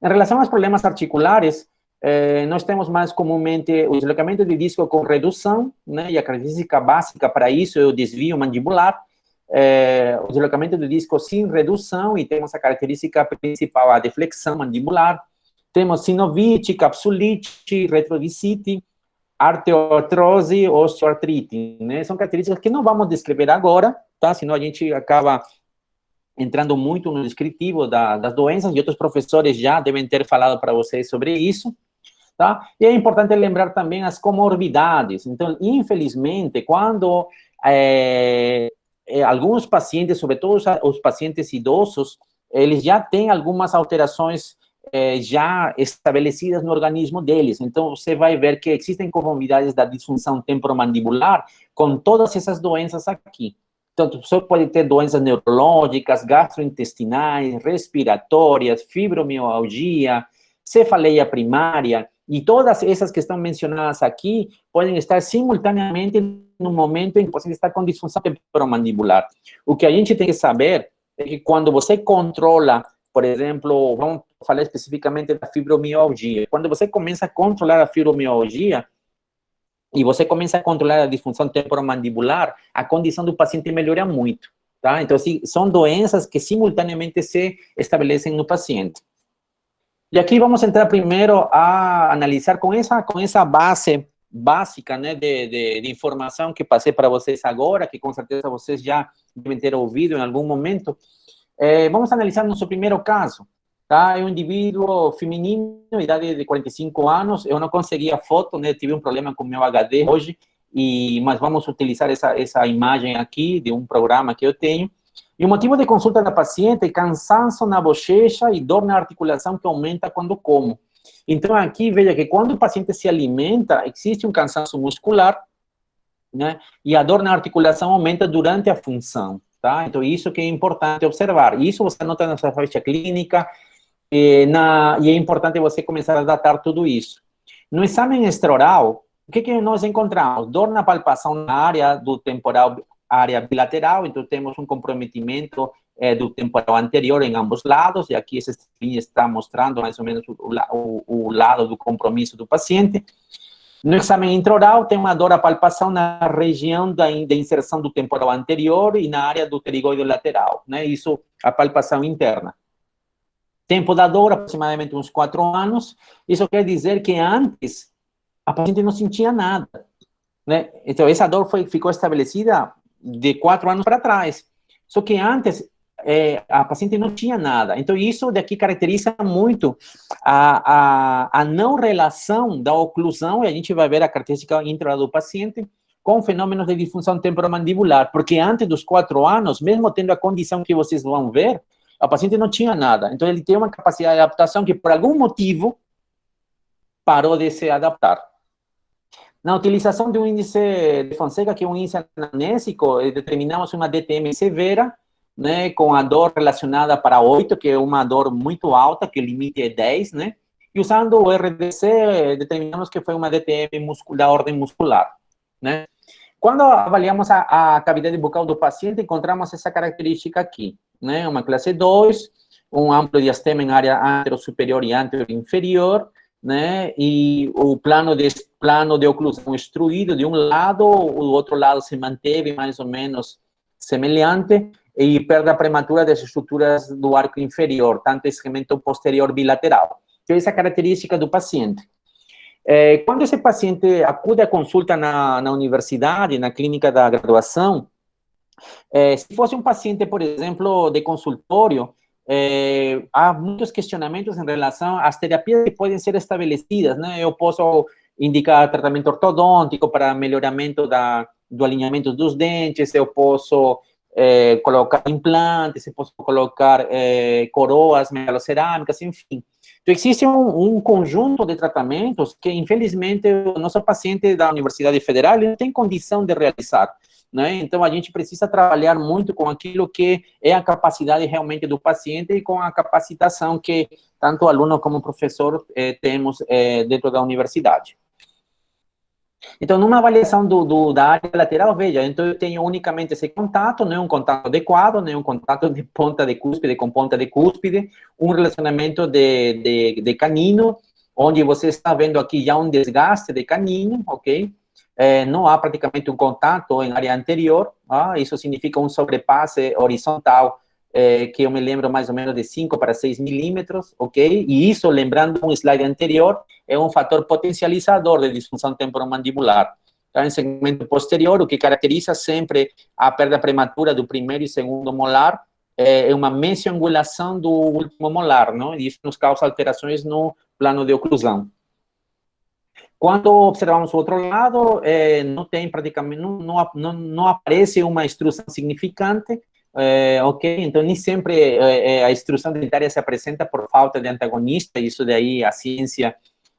[SPEAKER 2] Em relação aos problemas articulares, nós temos mais comumente o deslocamento de disco com redução, né, e a característica básica para isso é o desvio mandibular, o deslocamento do disco sem redução, e temos a característica principal, a deflexão mandibular, temos sinovite, capsulite, retrodicite, artrose, osteoartrite, né? São características que não vamos descrever agora, tá? Senão a gente acaba entrando muito no descritivo das doenças, e outros professores já devem ter falado para vocês sobre isso, tá? E é importante lembrar também as comorbidades. Então, infelizmente, quando alguns pacientes, sobretudo os pacientes idosos, eles já têm algumas alterações já estabelecidas no organismo deles. Então, você vai ver que existem comorbidades da disfunção temporomandibular com todas essas doenças aqui. Então, você pode ter doenças neurológicas, gastrointestinais, respiratórias, fibromialgia, cefaleia primária, e todas essas que estão mencionadas aqui podem estar simultaneamente no momento em que você está com disfunção temporomandibular. O que a gente tem que saber é que quando você controla, por exemplo, vamos falar especificamente da fibromialgia, quando você começa a controlar a fibromialgia, e você começa a controlar a disfunção temporomandibular, a condição do paciente melhora muito, tá? Então, assim, são doenças que simultaneamente se estabelecem no paciente. E aqui vamos entrar primeiro a analisar com essa base básica, né, de informação que passei para vocês agora, que com certeza vocês já devem ter ouvido em algum momento. Vamos analisar nosso primeiro caso. Tá? É um indivíduo feminino, idade de 45 anos. Eu não consegui a foto, né? Tive um problema com meu HD hoje, mas vamos utilizar essa imagem aqui de um programa que eu tenho. E o motivo de consulta da paciente é cansaço na bochecha e dor na articulação que aumenta quando como. Então, aqui, veja que quando o paciente se alimenta, existe um cansaço muscular, né? E a dor na articulação aumenta durante a função, tá? Então, isso que é importante observar. Isso você anota na sua ficha clínica, e é importante você começar a datar tudo isso. No exame extraoral, o que nós encontramos? Dor na palpação na área do temporal, área bilateral, então temos um comprometimento do temporal anterior em ambos lados, e aqui essa linha está mostrando mais ou menos o lado do compromisso do paciente. No exame intraoral, tem uma dor à palpação na região da inserção do temporal anterior e na área do pterigoide lateral, né? Isso, a palpação interna. Tempo da dor, aproximadamente uns 4 anos. Isso quer dizer que antes a paciente não sentia nada, né? Então, essa dor ficou estabelecida de 4 anos para trás. Só que antes a paciente não tinha nada. Então, isso daqui caracteriza muito a não relação da oclusão, e a gente vai ver a característica intra do paciente, com fenômenos de disfunção temporomandibular, porque antes dos 4 anos, mesmo tendo a condição que vocês vão ver, a paciente não tinha nada. Então, ele tem uma capacidade de adaptação que, por algum motivo, parou de se adaptar. Na utilização de um índice de Fonseca, que é um índice anamnésico, determinamos uma DTM severa, né, com a dor relacionada para 8, que é uma dor muito alta, que o limite é 10, né? E usando o RDC, determinamos que foi uma DTM da ordem muscular, né? Quando avaliamos a cavidade bucal do paciente, encontramos essa característica aqui, né? Uma classe 2, um amplo diastema em área antero-superior e antero-inferior, né? E o plano de oclusão extruído de um lado, o outro lado se manteve mais ou menos semelhante, e perda prematura das estruturas do arco inferior, tanto esquamento posterior bilateral. Então, essa é a característica do paciente. Quando esse paciente acude à consulta na universidade, na clínica da graduação, se fosse um paciente, por exemplo, de consultório, há muitos questionamentos em relação às terapias que podem ser estabelecidas, né? Eu posso indicar tratamento ortodôntico para melhoramento do alinhamento dos dentes, eu posso colocar implantes, eu posso colocar coroas megalocerâmicas, enfim. Então, existe um conjunto de tratamentos que, infelizmente, o nosso paciente da Universidade Federal não tem condição de realizar, né? Então, a gente precisa trabalhar muito com aquilo que é a capacidade realmente do paciente e com a capacitação que tanto o aluno como o professor temos dentro da universidade. Então, numa avaliação da área lateral, veja, então eu tenho unicamente esse contato, não é um contato adequado, não é um contato de ponta de cúspide com ponta de cúspide, um relacionamento de canino, onde você está vendo aqui já um desgaste de canino, ok? Não há praticamente um contato em área anterior, isso significa um sobrepasse horizontal que eu me lembro mais ou menos de 5 para 6 milímetros, ok? E isso, lembrando um slide anterior, é um fator potencializador de disfunção temporomandibular. Então, em segmento posterior, o que caracteriza sempre a perda prematura do primeiro e segundo molar é uma mesioangulação do último molar, não? E isso nos causa alterações no plano de oclusão. Quando observamos o outro lado, não tem praticamente, não aparece uma extrusão significante, ok? Então, nem sempre a extrusão dentária se apresenta por falta de antagonista, isso daí a ciência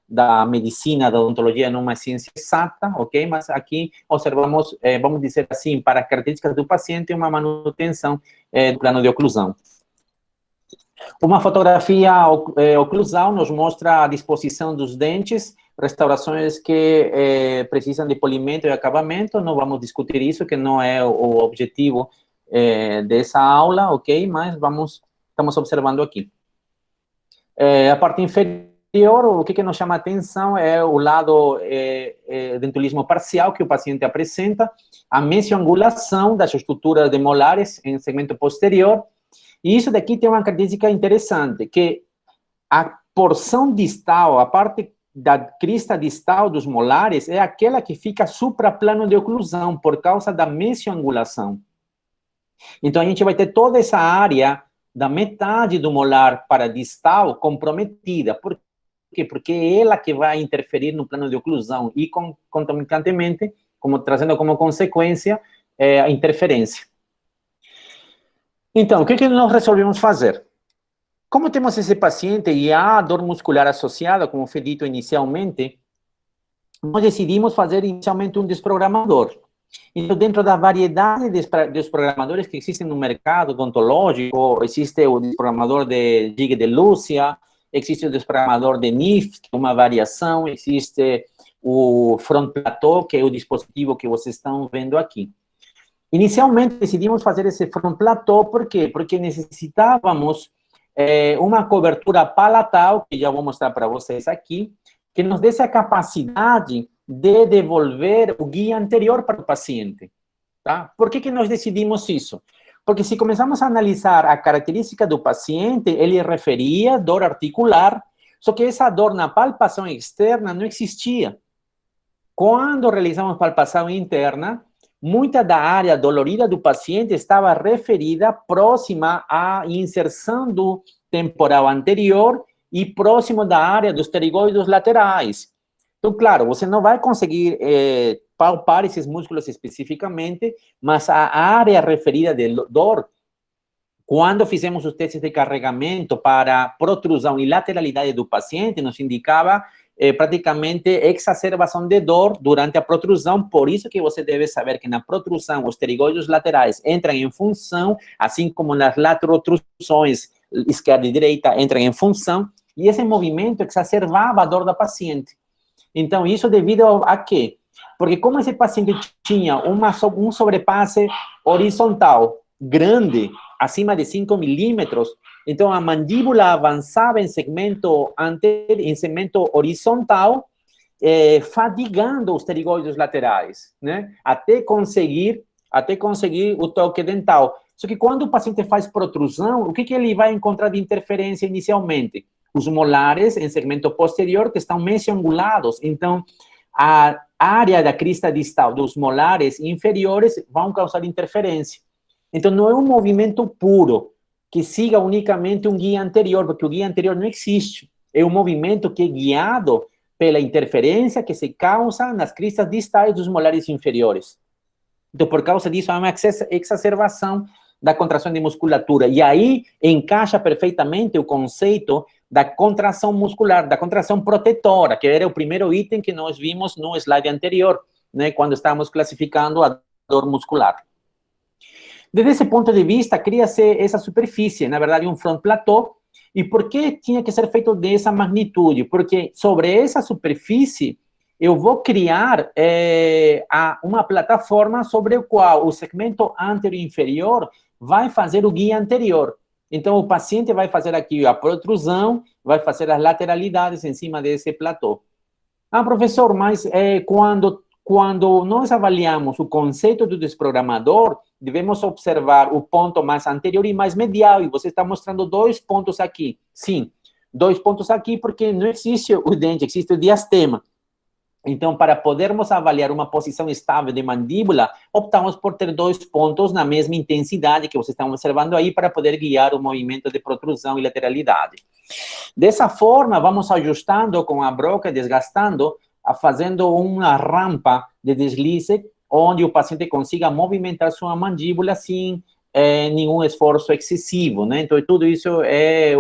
[SPEAKER 2] da medicina, da odontologia, não é uma ciência exata, ok? Mas aqui observamos, vamos dizer assim, para as características do paciente, uma manutenção do plano de oclusão. Uma fotografia oclusal nos mostra a disposição dos dentes, restaurações que precisam de polimento e acabamento. Não vamos discutir isso, que não é o objetivo dessa aula, ok? Mas estamos observando aqui. A parte inferior, o que nos chama a atenção é o lado dentulismo parcial que o paciente apresenta, a mesioangulação das estruturas de molares em segmento posterior. E isso daqui tem uma característica interessante, que a porção distal, a parte da crista distal dos molares, é aquela que fica supraplano de oclusão, por causa da mesioangulação. Então, a gente vai ter toda essa área da metade do molar para distal comprometida. Por quê? Porque é ela que vai interferir no plano de oclusão e, concomitantemente, trazendo como consequência a interferência. Então, o que nós resolvemos fazer? Como temos esse paciente e há dor muscular associada, como foi dito inicialmente, nós decidimos fazer inicialmente um desprogramador. Então, dentro da variedade de desprogramadores que existem no mercado odontológico, existe o desprogramador de Gig de Lúcia, existe o desprogramador de NIF, que é uma variação, existe o Front Plateau, que é o dispositivo que vocês estão vendo aqui. Inicialmente, decidimos fazer esse Front Plateau, por quê? Porque necessitávamos uma cobertura palatal, que já vou mostrar para vocês aqui, que nos desse a capacidade de devolver o guia anterior para o paciente, tá? Por que nós decidimos isso? Porque se começamos a analisar a característica do paciente, ele referia dor articular, só que essa dor na palpação externa não existia. Quando realizamos palpação interna, muita da área dolorida do paciente estava referida próxima à inserção do temporal anterior e próximo da área dos pterigoides laterais. Então, claro, você não vai conseguir palpar esses músculos especificamente, mas a área referida de dor, quando fizemos os testes de carregamento para protrusão e lateralidade do paciente, nos indicava praticamente exacerbação de dor durante a protrusão. Por isso que você deve saber que na protrusão os pterigoides laterais entram em função, assim como nas laterotrusões esquerda e direita entram em função, e esse movimento exacerbava a dor da paciente. Então, isso devido a quê? Porque como esse paciente tinha um sobrepasse horizontal grande, acima de 5 milímetros, então a mandíbula avançava em segmento horizontal, fadigando os pterigoides laterais, né? Até conseguir o toque dental. Só que quando o paciente faz protrusão, o que ele vai encontrar de interferência inicialmente? Os molares em segmento posterior que estão mesioangulados. Então, a área da crista distal dos molares inferiores vão causar interferência. Então, não é um movimento puro que siga unicamente um guia anterior, porque o guia anterior não existe. É um movimento que é guiado pela interferência que se causa nas cristas distais dos molares inferiores. Então, por causa disso, há uma exacerbação da contração de musculatura. E aí encaixa perfeitamente o conceito da contração muscular, da contração protetora, que era o primeiro item que nós vimos no slide anterior, né, quando estávamos classificando a dor muscular. Desde esse ponto de vista, cria-se essa superfície, na verdade, um front plateau. E por que tinha que ser feito dessa magnitude? Porque sobre essa superfície, eu vou criar uma plataforma sobre a qual o segmento anterior e inferior vai fazer o guia anterior. Então, o paciente vai fazer aqui a protrusão, vai fazer as lateralidades em cima desse platô. Ah, professor, mas quando nós avaliamos o conceito do desprogramador, devemos observar o ponto mais anterior e mais medial, e você está mostrando 2 pontos aqui. Sim, 2 pontos aqui, porque não existe o dente, existe o diastema. Então, para podermos avaliar uma posição estável de mandíbula, optamos por ter 2 pontos na mesma intensidade que vocês estão observando aí, para poder guiar o movimento de protrusão e lateralidade. Dessa forma, vamos ajustando com a broca, desgastando, fazendo uma rampa de deslize, onde o paciente consiga movimentar sua mandíbula sem nenhum esforço excessivo, né? Então, tudo isso é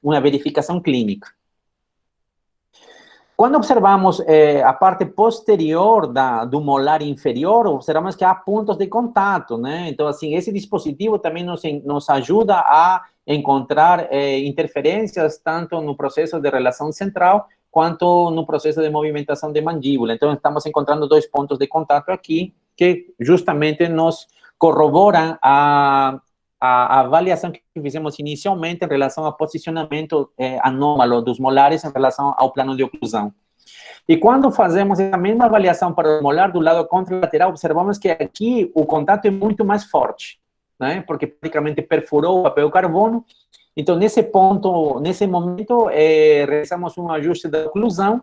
[SPEAKER 2] uma verificação clínica. Quando observamos a parte posterior do molar inferior, observamos que há pontos de contato, né? Então, assim, esse dispositivo também nos ajuda a encontrar interferências tanto no processo de relação central quanto no processo de movimentação de mandíbula. Então, estamos encontrando 2 pontos de contato aqui que justamente nos corroboram a avaliação que fizemos inicialmente em relação ao posicionamento anômalo dos molares em relação ao plano de oclusão. E quando fazemos essa mesma avaliação para o molar do lado contralateral, observamos que aqui o contato é muito mais forte, né? Porque praticamente perfurou o papel carbono. Então, nesse ponto, nesse momento, realizamos um ajuste da oclusão,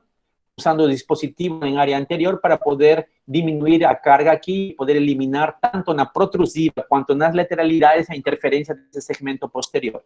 [SPEAKER 2] usando o dispositivo em área anterior para poder diminuir a carga aqui e poder eliminar tanto na protrusiva quanto nas lateralidades a interferência desse segmento posterior.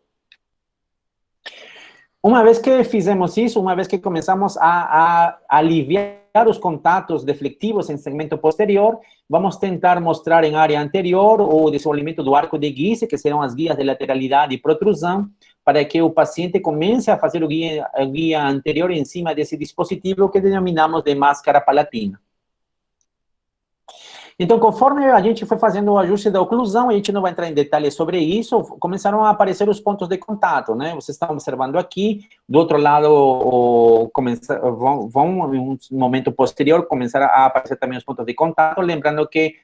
[SPEAKER 2] Uma vez que fizemos isso, uma vez que começamos a aliviar os contatos deflectivos em segmento posterior, vamos tentar mostrar em área anterior o desenvolvimento do arco de Guise, que serão as guias de lateralidade e protrusão, para que o paciente comece a fazer a guia anterior em cima desse dispositivo que denominamos de máscara palatina. Então, conforme a gente foi fazendo o ajuste da oclusão, a gente não vai entrar em detalhes sobre isso, começaram a aparecer os pontos de contato, né? Vocês estão observando aqui, do outro lado, vão em um momento posterior, começar a aparecer também os pontos de contato, lembrando que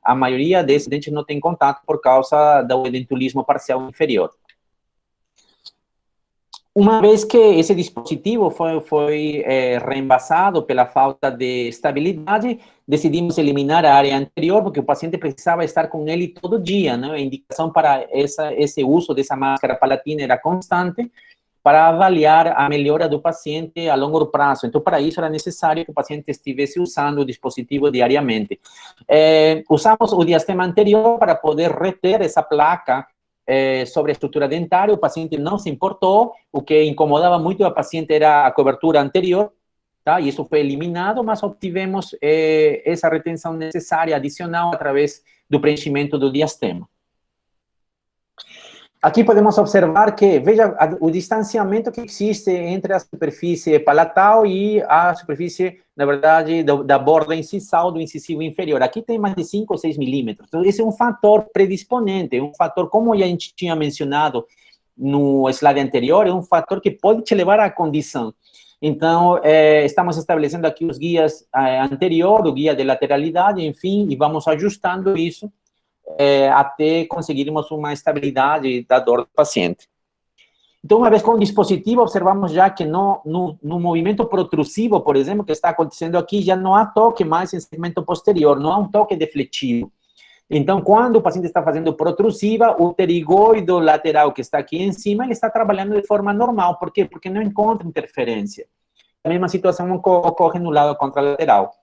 [SPEAKER 2] a maioria desses dentes não tem contato por causa do edentulismo parcial inferior. Uma vez que esse dispositivo foi reembaçado pela falta de estabilidade, decidimos eliminar a área anterior, porque o paciente precisava estar com ele todo dia, né? A indicação para esse uso dessa máscara palatina era constante, para avaliar a melhora do paciente a longo prazo. Então, para isso, era necessário que o paciente estivesse usando o dispositivo diariamente. Usamos o diastema anterior para poder reter essa placa sobre a estrutura dentária. O paciente não se importou, o que incomodava muito a paciente era a cobertura anterior, tá? E isso foi eliminado, mas obtivemos essa retenção necessária adicional através do preenchimento do diastema. Aqui podemos observar que, veja, o distanciamento que existe entre a superfície palatal e a superfície, na verdade, da borda incisal do incisivo inferior. Aqui tem mais de 5 ou 6 milímetros. Então, esse é um fator predisponente, um fator, como a gente tinha mencionado no slide anterior, é um fator que pode te levar à condição. Então, estamos estabelecendo aqui os guias anterior, o guia de lateralidade, enfim, e vamos ajustando isso até conseguirmos uma estabilidade da dor do paciente. Então, uma vez com o dispositivo, observamos já que no movimento protrusivo, por exemplo, que está acontecendo aqui, já não há toque mais em segmento posterior, não há um toque defletivo. Então, quando o paciente está fazendo protrusiva, o pterigoide lateral que está aqui em cima, ele está trabalhando de forma normal. Por quê? Porque não encontra interferência. A mesma situação ocorre no lado contralateral.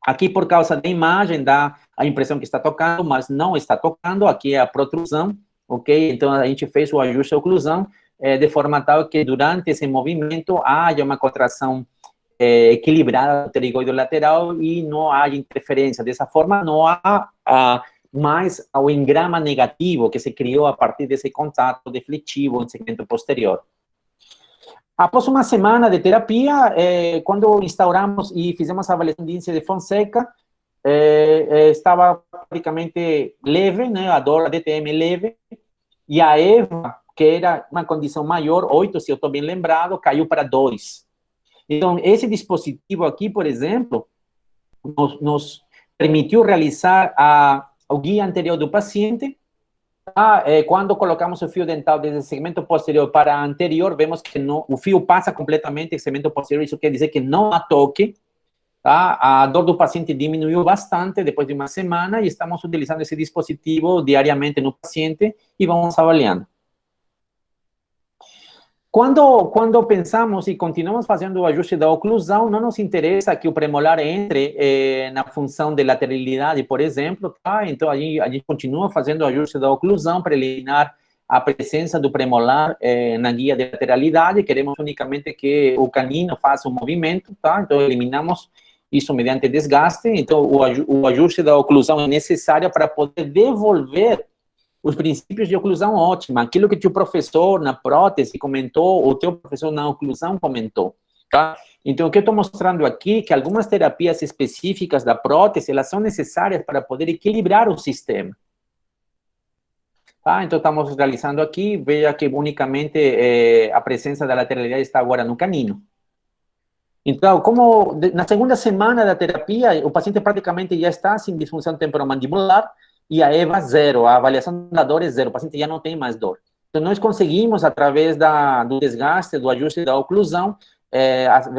[SPEAKER 2] Aqui, por causa da imagem, dá a impressão que está tocando, mas não está tocando. Aqui é a protrusão, ok? Então, a gente fez o ajuste da oclusão de forma tal que, durante esse movimento, haja uma contração equilibrada do pterigoide lateral e não haja interferência. Dessa forma, não há mais o engrama negativo que se criou a partir desse contato defletivo no segmento posterior. Após uma semana de terapia, quando instauramos e fizemos a avaliação de índice de Fonseca, estava praticamente leve, né, a dor, a DTM leve, e a EVA, que era uma condição maior, 8, se eu estou bem lembrado, caiu para 2. Então, esse dispositivo aqui, por exemplo, nos permitiu realizar o guia anterior do paciente. Quando colocamos o fio dental desde o segmento posterior para anterior, vemos que o fio passa completamente do segmento posterior, isso quer dizer que não há toque. tá? A dor do paciente diminuiu bastante depois de uma semana e estamos utilizando esse dispositivo diariamente no paciente e vamos avaliando. Quando pensamos e continuamos fazendo o ajuste da oclusão, não nos interessa que o premolar entre na função de lateralidade, por exemplo, tá? Então, a gente continua fazendo o ajuste da oclusão para eliminar a presença do premolar na guia de lateralidade. Queremos unicamente que o canino faça um movimento, tá? Então, eliminamos isso mediante desgaste. Então, o ajuste da oclusão é necessário para poder devolver os princípios de oclusão ótima, aquilo que teu professor na prótese comentou, o teu professor na oclusão comentou, tá? Então, o que eu estou mostrando aqui é que algumas terapias específicas da prótese, elas são necessárias para poder equilibrar o sistema. Tá? Então, estamos realizando aqui, veja que unicamente a presença da lateralidade está agora no canino. Então, como na segunda semana da terapia, o paciente praticamente já está sem disfunção temporomandibular, e a EVA zero, a avaliação da dor é zero, o paciente já não tem mais dor. Então, nós conseguimos, através do desgaste, do ajuste da oclusão,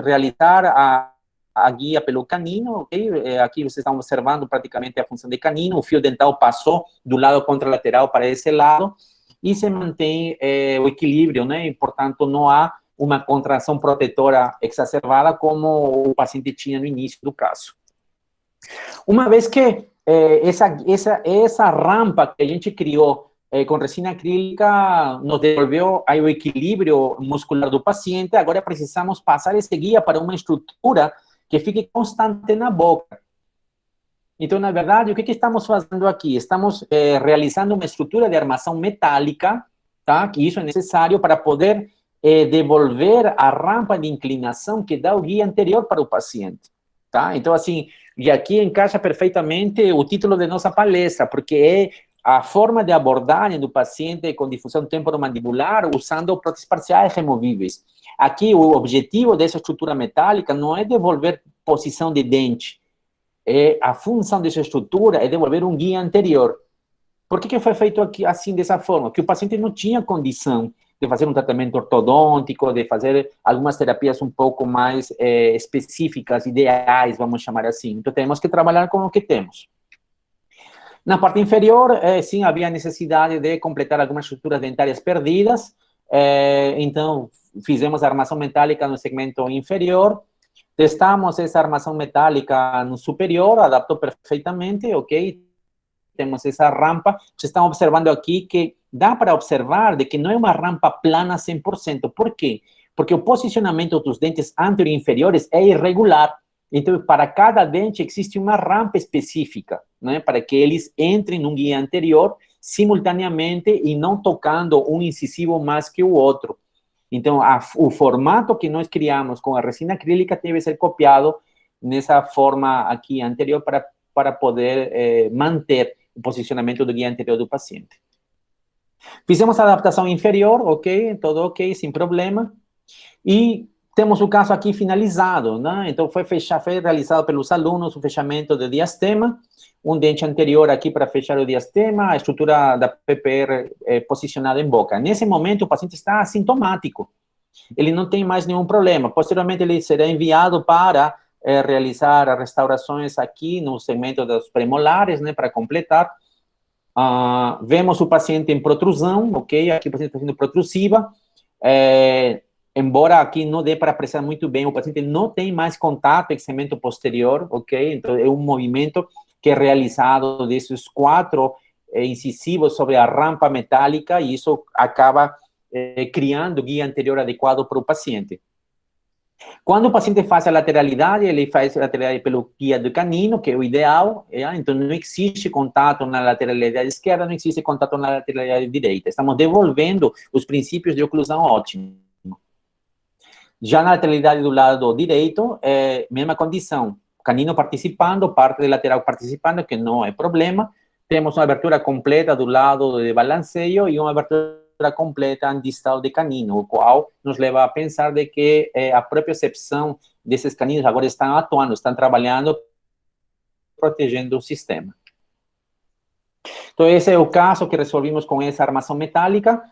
[SPEAKER 2] realizar a guia pelo canino, ok? Aqui vocês estão observando praticamente a função de canino, o fio dental passou do lado contralateral para esse lado, e se mantém o equilíbrio, né? E, portanto, não há uma contração protetora exacerbada como o paciente tinha no início do caso. Uma vez que essa rampa que a gente criou com resina acrílica nos devolveu aí o equilíbrio muscular do paciente, agora precisamos passar esse guia para uma estrutura que fique constante na boca. Então, na verdade, o que estamos fazendo aqui? Estamos realizando uma estrutura de armação metálica, tá? Que isso é necessário para poder devolver a rampa de inclinação que dá o guia anterior para o paciente, tá? Então, assim, e aqui encaixa perfeitamente o título de nossa palestra, porque é a forma de abordagem do paciente com difusão temporomandibular usando próteses parciais removíveis. Aqui, o objetivo dessa estrutura metálica não é devolver posição de dente, a função dessa estrutura é devolver um guia anterior. Por que foi feito aqui assim, dessa forma? Porque o paciente não tinha condição de fazer um tratamento ortodôntico, de fazer algumas terapias um pouco mais específicas, ideais, vamos chamar assim. Então, temos que trabalhar com o que temos. Na parte inferior, sim, havia necessidade de completar algumas estruturas dentárias perdidas, então, fizemos a armação metálica no segmento inferior, testamos essa armação metálica no superior, adaptou perfeitamente, ok? Temos essa rampa, vocês estão observando aqui que dá para observar de que não é uma rampa plana 100%. Por quê? Porque o posicionamento dos dentes anterior e inferiores é irregular. Então, para cada dente existe uma rampa específica, né? Para que eles entrem num guia anterior simultaneamente e não tocando um incisivo mais que o outro. Então, o formato que nós criamos com a resina acrílica deve ser copiado nessa forma aqui anterior para poder manter o posicionamento do guia anterior do paciente. Fizemos a adaptação inferior, ok, tudo ok, sem problema. E temos o caso aqui finalizado, né? Então, foi realizado pelos alunos o fechamento do diastema, um dente anterior aqui para fechar o diastema, a estrutura da PPR posicionada em boca. Nesse momento, o paciente está assintomático. Ele não tem mais nenhum problema. Posteriormente, ele será enviado para realizar as restaurações aqui no segmento dos premolares, né, para completar. Vemos o paciente em protrusão, ok? Aqui o paciente está sendo protrusiva. Embora aqui não dê para apreciar muito bem, o paciente não tem mais contato com o segmento posterior, ok? Então, é um movimento que é realizado desses 4 incisivos sobre a rampa metálica e isso acaba criando guia anterior adequado para o paciente. Quando o paciente faz a lateralidade, ele faz a lateralidade pelo guia do canino, que é o ideal, então não existe contato na lateralidade esquerda, não existe contato na lateralidade direita. Estamos devolvendo os princípios de oclusão ótima. Já na lateralidade do lado direito, mesma condição, canino participando, parte de lateral participando, que não é problema. Temos uma abertura completa do lado de balanceio e uma abertura completa distal de canino, o qual nos leva a pensar de que a propriocepção desses caninos agora estão atuando, estão trabalhando, protegendo o sistema. Então, esse é o caso que resolvimos com essa armação metálica.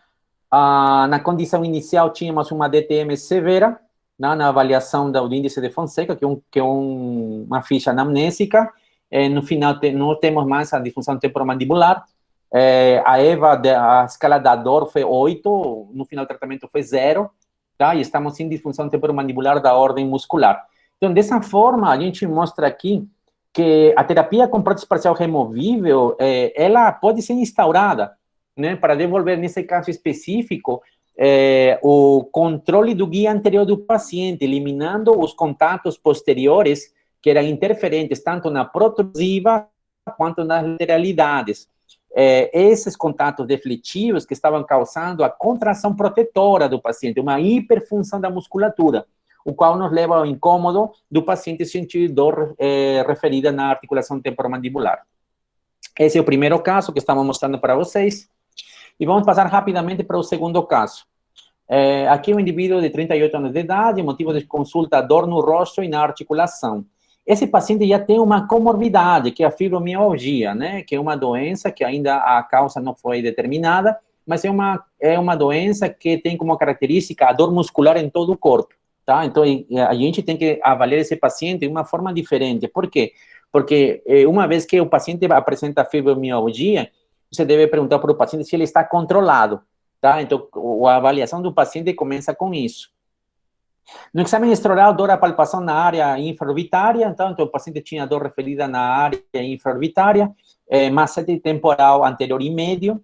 [SPEAKER 2] Na condição inicial, tínhamos uma DTM severa, na avaliação do índice de Fonseca, que é uma ficha anamnésica. No final, não temos mais a disfunção temporomandibular. A EVA, a escala da dor foi 8, no final do tratamento foi 0, tá? E estamos sem disfunção temporomandibular da ordem muscular. Então, dessa forma, a gente mostra aqui que a terapia com prótese parcial removível, ela pode ser instaurada, né, para devolver, nesse caso específico, o controle do guia anterior do paciente, eliminando os contatos posteriores que eram interferentes tanto na protrusiva quanto nas lateralidades. Esses contatos defletivos que estavam causando a contração protetora do paciente, uma hiperfunção da musculatura, o qual nos leva ao incômodo do paciente sentir dor referida na articulação temporomandibular. Esse é o primeiro caso que estamos mostrando para vocês. E vamos passar rapidamente para o segundo caso. Aqui um indivíduo de 38 anos de idade, motivo de consulta, dor no rosto e na articulação. Esse paciente já tem uma comorbidade, que é a fibromialgia, né? Que é uma doença que ainda a causa não foi determinada, mas é uma doença que tem como característica a dor muscular em todo o corpo, tá? Então, a gente tem que avaliar esse paciente de uma forma diferente. Por quê? Porque uma vez que o paciente apresenta fibromialgia, você deve perguntar para o paciente se ele está controlado, tá? Então, a avaliação do paciente começa com isso. No exame extraoral, dor à palpação na área infraorbitária, então o paciente tinha dor referida na área infraorbitária, macete temporal anterior e médio,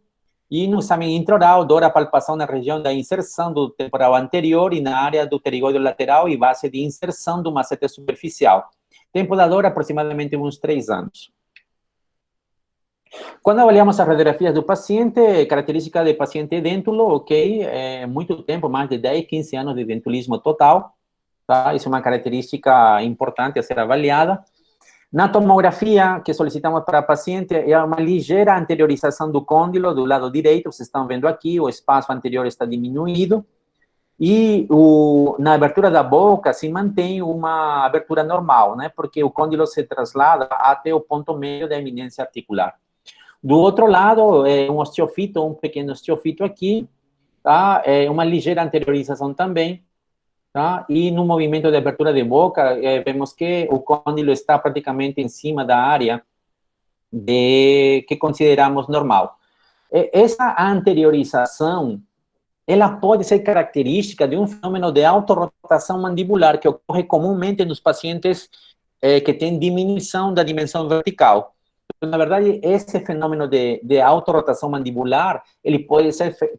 [SPEAKER 2] e no exame intraoral, dor à palpação na região da inserção do temporal anterior e na área do pterigóide lateral e base de inserção do macete superficial. Tempo da dor, aproximadamente uns 3 anos. Quando avaliamos as radiografias do paciente, característica de paciente edêntulo, ok, muito tempo, mais de 10, 15 anos de dentulismo total, tá? Isso é uma característica importante a ser avaliada. Na tomografia que solicitamos para a paciente, é uma ligeira anteriorização do côndilo do lado direito, vocês estão vendo aqui, o espaço anterior está diminuído, e na abertura da boca se mantém uma abertura normal, né, porque o côndilo se traslada até o ponto médio da eminência articular. Do outro lado, um osteofito, um pequeno osteofito aqui, tá? Uma ligeira anteriorização também, tá? E no movimento de abertura de boca, vemos que o côndilo está praticamente em cima da área que consideramos normal. Essa anteriorização, ela pode ser característica de um fenômeno de autorrotação mandibular que ocorre comumente nos pacientes que têm diminuição da dimensão vertical. Na verdade, esse fenômeno de autorrotação mandibular, ele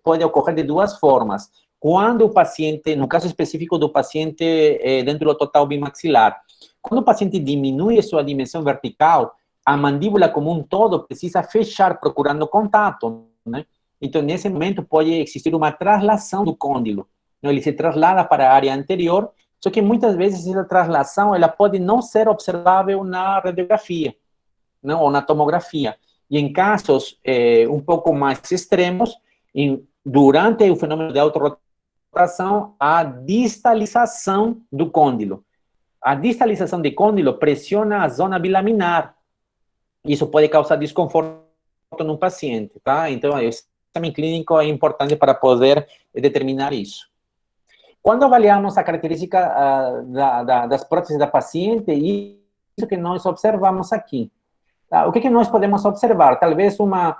[SPEAKER 2] pode ocorrer de duas formas. Quando o paciente, no caso específico do paciente dentro do total bimaxilar, quando o paciente diminui sua dimensão vertical, a mandíbula como um todo precisa fechar procurando contato, né? Então, nesse momento, pode existir uma traslação do côndilo. Ele se traslada para a área anterior, só que muitas vezes essa traslação ela pode não ser observável na radiografia, não, ou na tomografia. E em casos um pouco mais extremos, durante o fenômeno de autorrotação, a distalização do côndilo. A distalização do côndilo pressiona a zona bilaminar. Isso pode causar desconforto no paciente, tá? Então, o exame clínico é importante para poder determinar isso. Quando avaliamos a característica das próteses da paciente, isso que nós observamos aqui. O que nós podemos observar? Talvez uma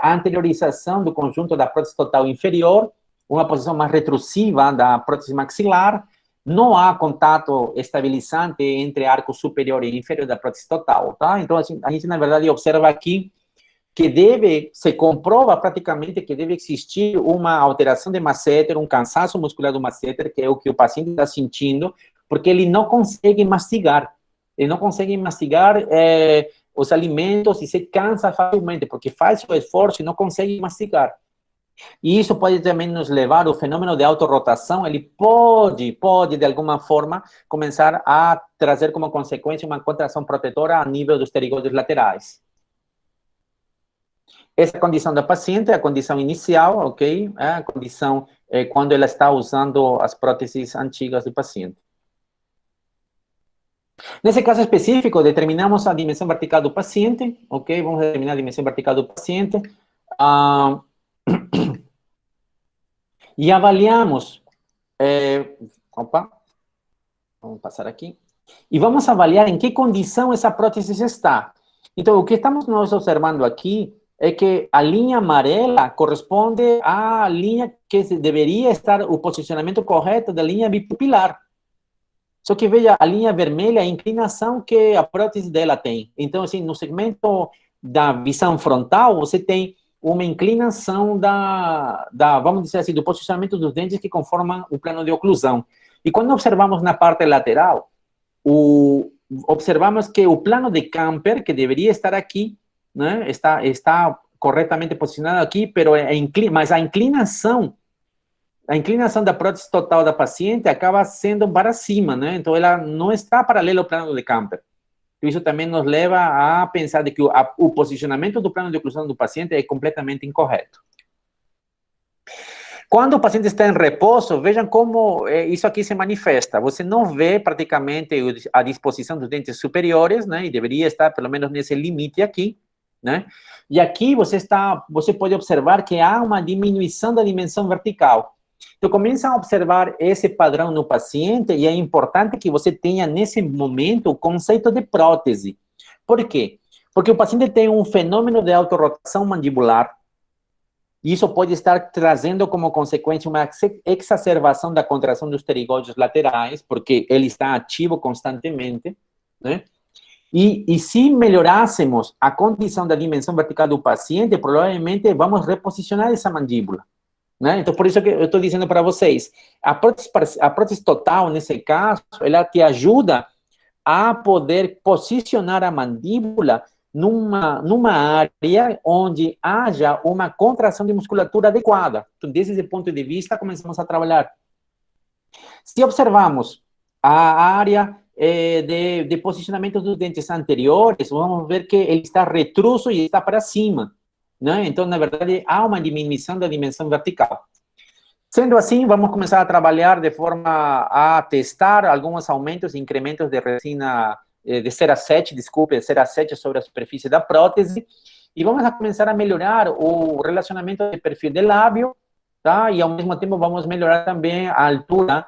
[SPEAKER 2] anteriorização do conjunto da prótese total inferior, uma posição mais retrusiva da prótese maxilar, não há contato estabilizante entre arco superior e inferior da prótese total, tá? Então, a gente, na verdade, observa aqui que se comprova praticamente que deve existir uma alteração de masseter, um cansaço muscular do masseter, que é o que o paciente está sentindo, porque ele não consegue mastigar. Ele não consegue mastigar os alimentos e se cansa facilmente, porque faz o esforço e não consegue mastigar. E isso pode também nos levar ao fenômeno de autorrotação, ele pode, de alguma forma, começar a trazer como consequência uma contração protetora a nível dos pterigóides laterais. Essa condição da paciente é a condição inicial, ok? É a condição quando ela está usando as próteses antigas do paciente. Nesse caso específico, determinamos a dimensão vertical do paciente, ok? Vamos determinar a dimensão vertical do paciente. E avaliamos, Vamos passar aqui. E vamos avaliar em que condição essa prótese está. Então, o que estamos nós observando aqui é que a linha amarela corresponde à linha que deveria estar o posicionamento correto da linha bipupilar. Só que veja, a linha vermelha é a inclinação que a prótese dela tem. Então, assim, no segmento da visão frontal, você tem uma inclinação vamos dizer assim, do posicionamento dos dentes que conformam o plano de oclusão. E quando observamos na parte lateral, observamos que o plano de Camper, que deveria estar aqui, né, está corretamente posicionado aqui, mas a inclinação da prótese total da paciente acaba sendo para cima, né? Então, ela não está paralela ao plano de Camper. Isso também nos leva a pensar de que o posicionamento do plano de oclusão do paciente é completamente incorreto. Quando o paciente está em repouso, vejam como isso aqui se manifesta. Você não vê praticamente a disposição dos dentes superiores, né? E deveria estar pelo menos nesse limite aqui, né? E aqui você pode observar que há uma diminuição da dimensão vertical. Então, começa a observar esse padrão no paciente e é importante que você tenha, nesse momento, o conceito de prótese. Por quê? Porque o paciente tem um fenômeno de autorrotação mandibular e isso pode estar trazendo como consequência uma exacerbação da contração dos pterigóides laterais, porque ele está ativo constantemente, né? E se melhorássemos a condição da dimensão vertical do paciente, provavelmente vamos reposicionar essa mandíbula, né? Então, por isso que eu estou dizendo para vocês, a prótese total, nesse caso, ela te ajuda a poder posicionar a mandíbula numa área onde haja uma contração de musculatura adequada. Então, desde esse ponto de vista, começamos a trabalhar. Se observamos a área de posicionamento dos dentes anteriores, vamos ver que ele está retruso e está para cima, né? Então, na verdade, há uma diminuição da dimensão vertical. Sendo assim, vamos começar a trabalhar de forma a testar alguns aumentos e incrementos de resina de cera 7, desculpe, de cera 7 sobre a superfície da prótese, e vamos a começar a melhorar o relacionamento de perfil de lábio, tá? E ao mesmo tempo vamos melhorar também a altura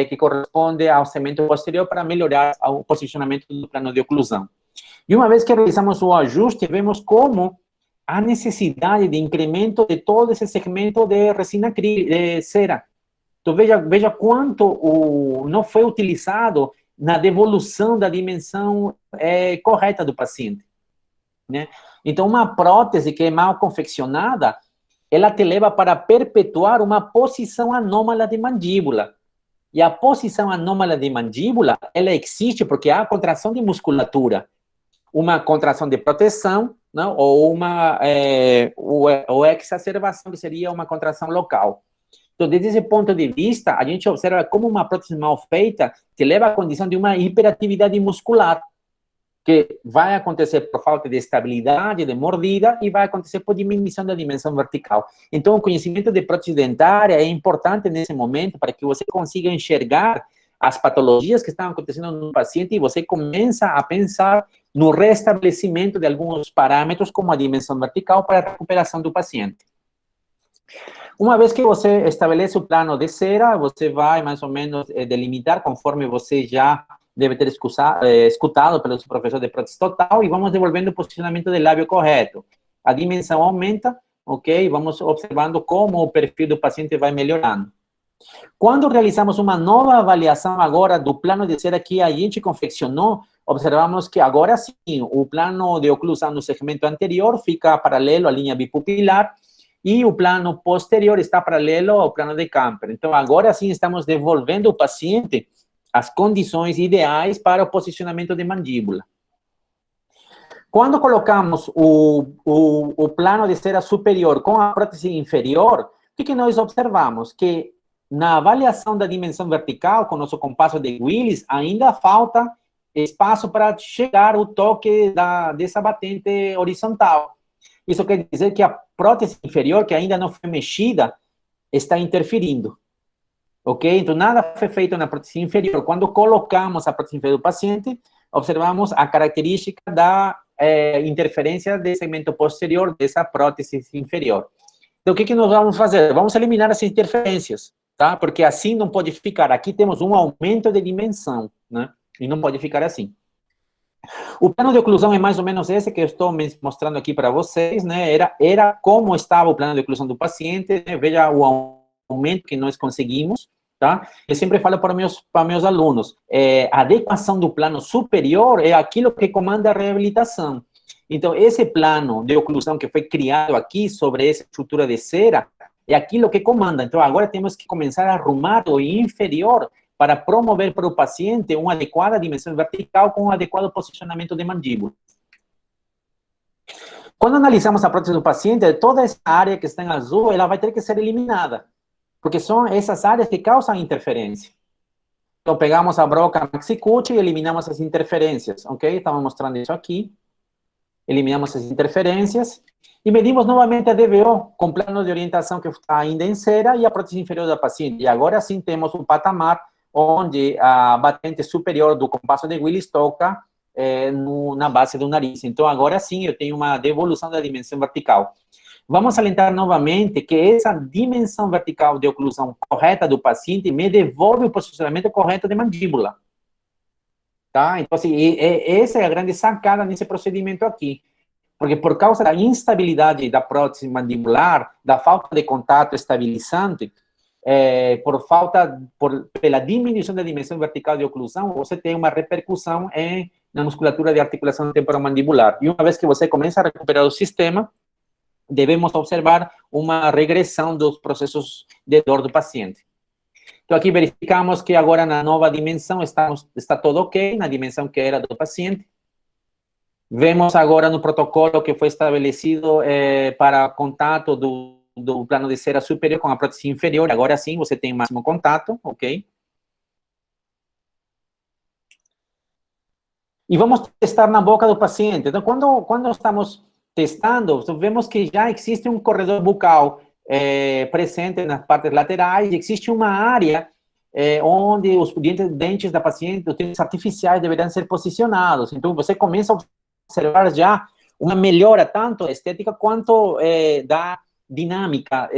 [SPEAKER 2] que corresponde ao segmento posterior para melhorar o posicionamento do plano de oclusão. E uma vez que realizamos o ajuste, vemos como há necessidade de incremento de todo esse segmento de resina de cera. Então, veja quanto não foi utilizado na devolução da dimensão correta do paciente, né? Então, uma prótese que é mal confeccionada, ela te leva para perpetuar uma posição anômala de mandíbula. E a posição anômala de mandíbula, ela existe porque há contração de musculatura, uma contração de proteção, não? Ou exacerbação, que seria uma contração local. Então, desde esse ponto de vista, a gente observa como uma prótese mal feita te leva à condição de uma hiperatividade muscular, que vai acontecer por falta de estabilidade, de mordida, e vai acontecer por diminuição da dimensão vertical. Então, o conhecimento de prótese dentária é importante nesse momento para que você consiga enxergar as patologias que estão acontecendo no paciente e você começa a pensar no restabelecimento de alguns parâmetros, como a dimensão vertical, para a recuperação do paciente. Uma vez que você estabelece o plano de cera, você vai mais ou menos delimitar, conforme você já deve ter escutado pelo seu professor de prótese total, e vamos devolvendo o posicionamento do lábio correto. A dimensão aumenta, ok? Vamos observando como o perfil do paciente vai melhorando. Quando realizamos uma nova avaliação agora do plano de cera que a gente confeccionou, observamos que agora sim, o plano de oclusão no segmento anterior fica paralelo à linha bipupilar e o plano posterior está paralelo ao plano de Camper. Então, agora sim estamos devolvendo ao paciente as condições ideais para o posicionamento de mandíbula. Quando colocamos o plano de cera superior com a prótese inferior, o que nós observamos? Que na avaliação da dimensão vertical, com o nosso compasso de Willis, ainda falta espaço para chegar ao toque dessa batente horizontal. Isso quer dizer que a prótese inferior, que ainda não foi mexida, está interferindo. Ok? Então, nada foi feito na prótese inferior. Quando colocamos a prótese inferior do paciente, observamos a característica da interferência do segmento posterior dessa prótese inferior. Então, o que nós vamos fazer? Vamos eliminar as interferências, tá? Porque assim não pode ficar. Aqui temos um aumento de dimensão, né? E não pode ficar assim. O plano de oclusão é mais ou menos esse que eu estou mostrando aqui para vocês, né? Era como estava o plano de oclusão do paciente, né? Veja o aumento que nós conseguimos, tá? Eu sempre falo para meus alunos, a adequação do plano superior é aquilo que comanda a reabilitação. Então, esse plano de oclusão que foi criado aqui sobre essa estrutura de cera é aquilo que comanda. Então, agora temos que começar a arrumar o inferior para promover para o paciente uma adequada dimensão vertical com um adequado posicionamento de mandíbula. Quando analisamos a prótese do paciente, toda essa área que está em azul, ela vai ter que ser eliminada, porque são essas áreas que causam interferência. Então, pegamos a broca maxicute e eliminamos as interferências, ok? Estamos mostrando isso aqui. Eliminamos as interferências e medimos novamente a DVO com plano de orientação que está ainda em cera e a prótese inferior da paciente. E agora sim temos um patamar onde a batente superior do compasso de Willis toca na base do nariz. Então, agora sim eu tenho uma devolução da dimensão vertical. Vamos salientar novamente que essa dimensão vertical de oclusão correta do paciente me devolve o posicionamento correto de mandíbula. Tá? Então, assim, essa é a grande sacada nesse procedimento aqui. Porque por causa da instabilidade da prótese mandibular, da falta de contato estabilizante, pela diminuição da dimensão vertical de oclusão, você tem uma repercussão na musculatura de articulação temporomandibular. E uma vez que você começa a recuperar o sistema, devemos observar uma regressão dos processos de dor do paciente. Então, aqui verificamos que agora na nova dimensão está tudo ok, na dimensão que era do paciente. Vemos agora no protocolo que foi estabelecido para contato do plano de cera superior com a prótese inferior. Agora sim, você tem o máximo contato, ok? E vamos testar na boca do paciente. Então, quando estamos testando, vemos que já existe um corredor bucal presente nas partes laterais, existe uma área onde os dentes da paciente, os dentes artificiais, deveriam ser posicionados. Então, você começa a observar já uma melhora tanto estética quanto da dinâmica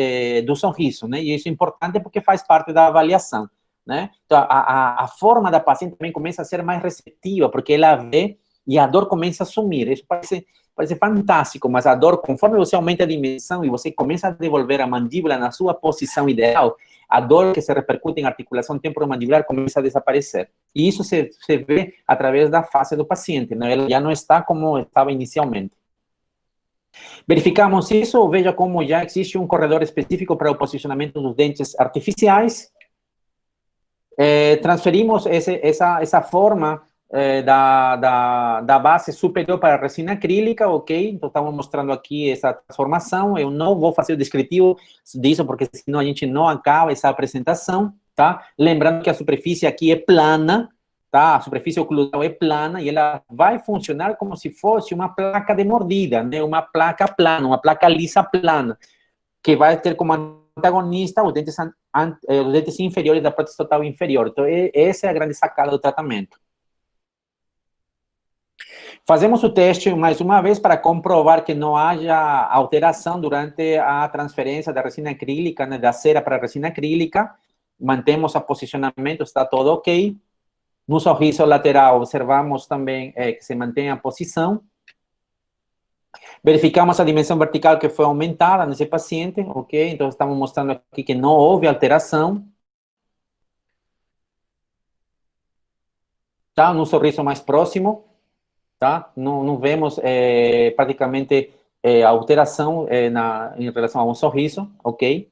[SPEAKER 2] do sorriso, né? E isso é importante porque faz parte da avaliação, né? Então, a forma da paciente também começa a ser mais receptiva, porque ela vê e a dor começa a sumir. Isso parece fantástico, mas a dor, conforme você aumenta a dimensão e você começa a devolver a mandíbula na sua posição ideal, a dor que se repercute em articulação temporomandibular começa a desaparecer. E isso se vê através da face do paciente, né? Ela já não está como estava inicialmente. Verificamos isso, veja como já existe um corredor específico para o posicionamento dos dentes artificiais. Transferimos essa forma da base superior para a resina acrílica, ok? Então, estamos mostrando aqui essa transformação. Eu não vou fazer o descritivo disso, porque senão a gente não acaba essa apresentação, tá? Lembrando que a superfície aqui é plana, tá? A superfície oclusal é plana e ela vai funcionar como se fosse uma placa de mordida, né? Uma placa plana, uma placa lisa plana, que vai ter como antagonista os dentes inferiores da prótese total inferior. Então, essa é a grande sacada do tratamento. Fazemos o teste mais uma vez para comprovar que não haja alteração durante a transferência da resina acrílica, né, da cera para a resina acrílica. Mantemos o posicionamento, está tudo ok. No sorriso lateral, observamos também que se mantém a posição. Verificamos a dimensão vertical que foi aumentada nesse paciente, ok? Então, estamos mostrando aqui que não houve alteração. Tá? No sorriso mais próximo. Tá? Não vemos praticamente alteração em relação a um sorriso, ok?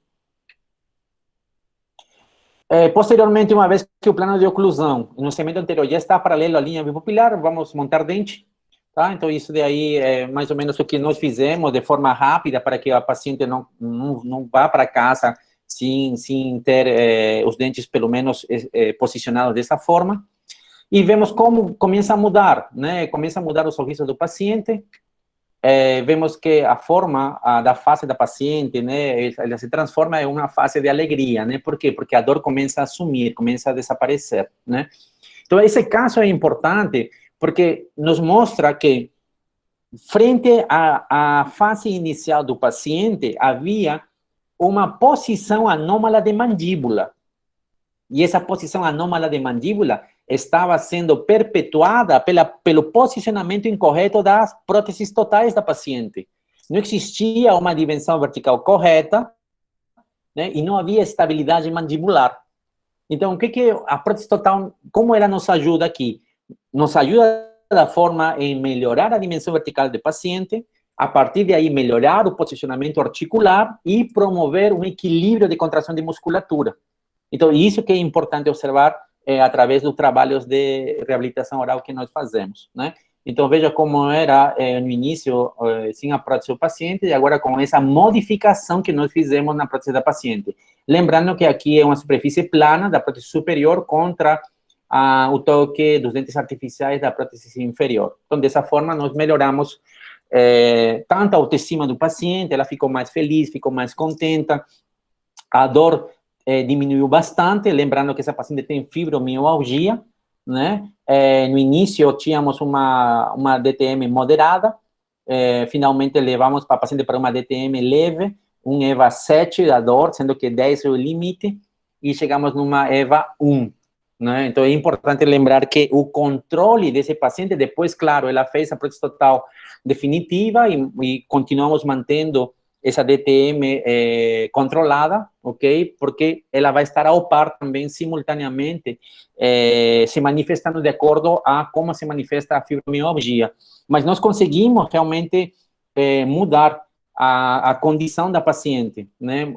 [SPEAKER 2] Posteriormente, uma vez que o plano de oclusão no segmento anterior já está paralelo à linha bipupilar, vamos montar dente, tá? Então, isso daí é mais ou menos o que nós fizemos de forma rápida para que a paciente não vá para casa sem ter os dentes, pelo menos, posicionados dessa forma. E vemos como começa a mudar, né? Começa a mudar o sorriso do paciente. Vemos que a forma da face da paciente, né? Ela se transforma em uma face de alegria, né? Por quê? Porque a dor começa a sumir, começa a desaparecer, né? Então, esse caso é importante porque nos mostra que, frente à fase inicial do paciente, havia uma posição anômala de mandíbula. E essa posição anômala de mandíbula estava sendo perpetuada pelo posicionamento incorreto das próteses totais da paciente. Não existia uma dimensão vertical correta, né, e não havia estabilidade mandibular. Então, o que a prótese total, como ela nos ajuda aqui? Nos ajuda da forma em melhorar a dimensão vertical do paciente, a partir de aí melhorar o posicionamento articular e promover um equilíbrio de contração de musculatura. Então, isso que é importante observar através dos trabalhos de reabilitação oral que nós fazemos, né? Então, veja como era no início, sem a prótese do paciente, e agora com essa modificação que nós fizemos na prótese da paciente. Lembrando que aqui é uma superfície plana da prótese superior contra o toque dos dentes artificiais da prótese inferior. Então, dessa forma, nós melhoramos tanto a autoestima do paciente, ela ficou mais feliz, ficou mais contenta, a dor diminuiu bastante, lembrando que essa paciente tem fibromialgia, né? No início tínhamos uma DTM moderada, finalmente levamos para a paciente para uma DTM leve, um EVA 7 da dor, sendo que 10 é o limite, e chegamos numa EVA 1, né? Então, é importante lembrar que o controle desse paciente, depois, claro, ela fez a prótese total definitiva e continuamos mantendo essa DTM controlada, ok? Porque ela vai estar ao par também, simultaneamente, se manifestando de acordo a como se manifesta a fibromialgia. Mas nós conseguimos realmente mudar a condição da paciente, né?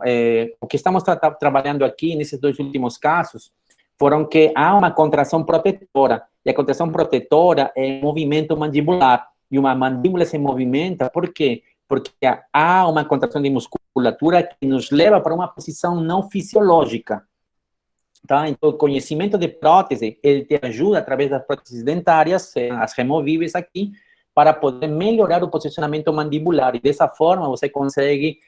[SPEAKER 2] O que estamos trabalhando aqui, nesses dois últimos casos, foram que há uma contração protetora, e a contração protetora é movimento mandibular, e uma mandíbula se movimenta, por quê? Porque há uma contração de musculatura que nos leva para uma posição não fisiológica, tá? Então, o conhecimento de prótese, ele te ajuda, através das próteses dentárias, as removíveis aqui, para poder melhorar o posicionamento mandibular, e dessa forma você consegue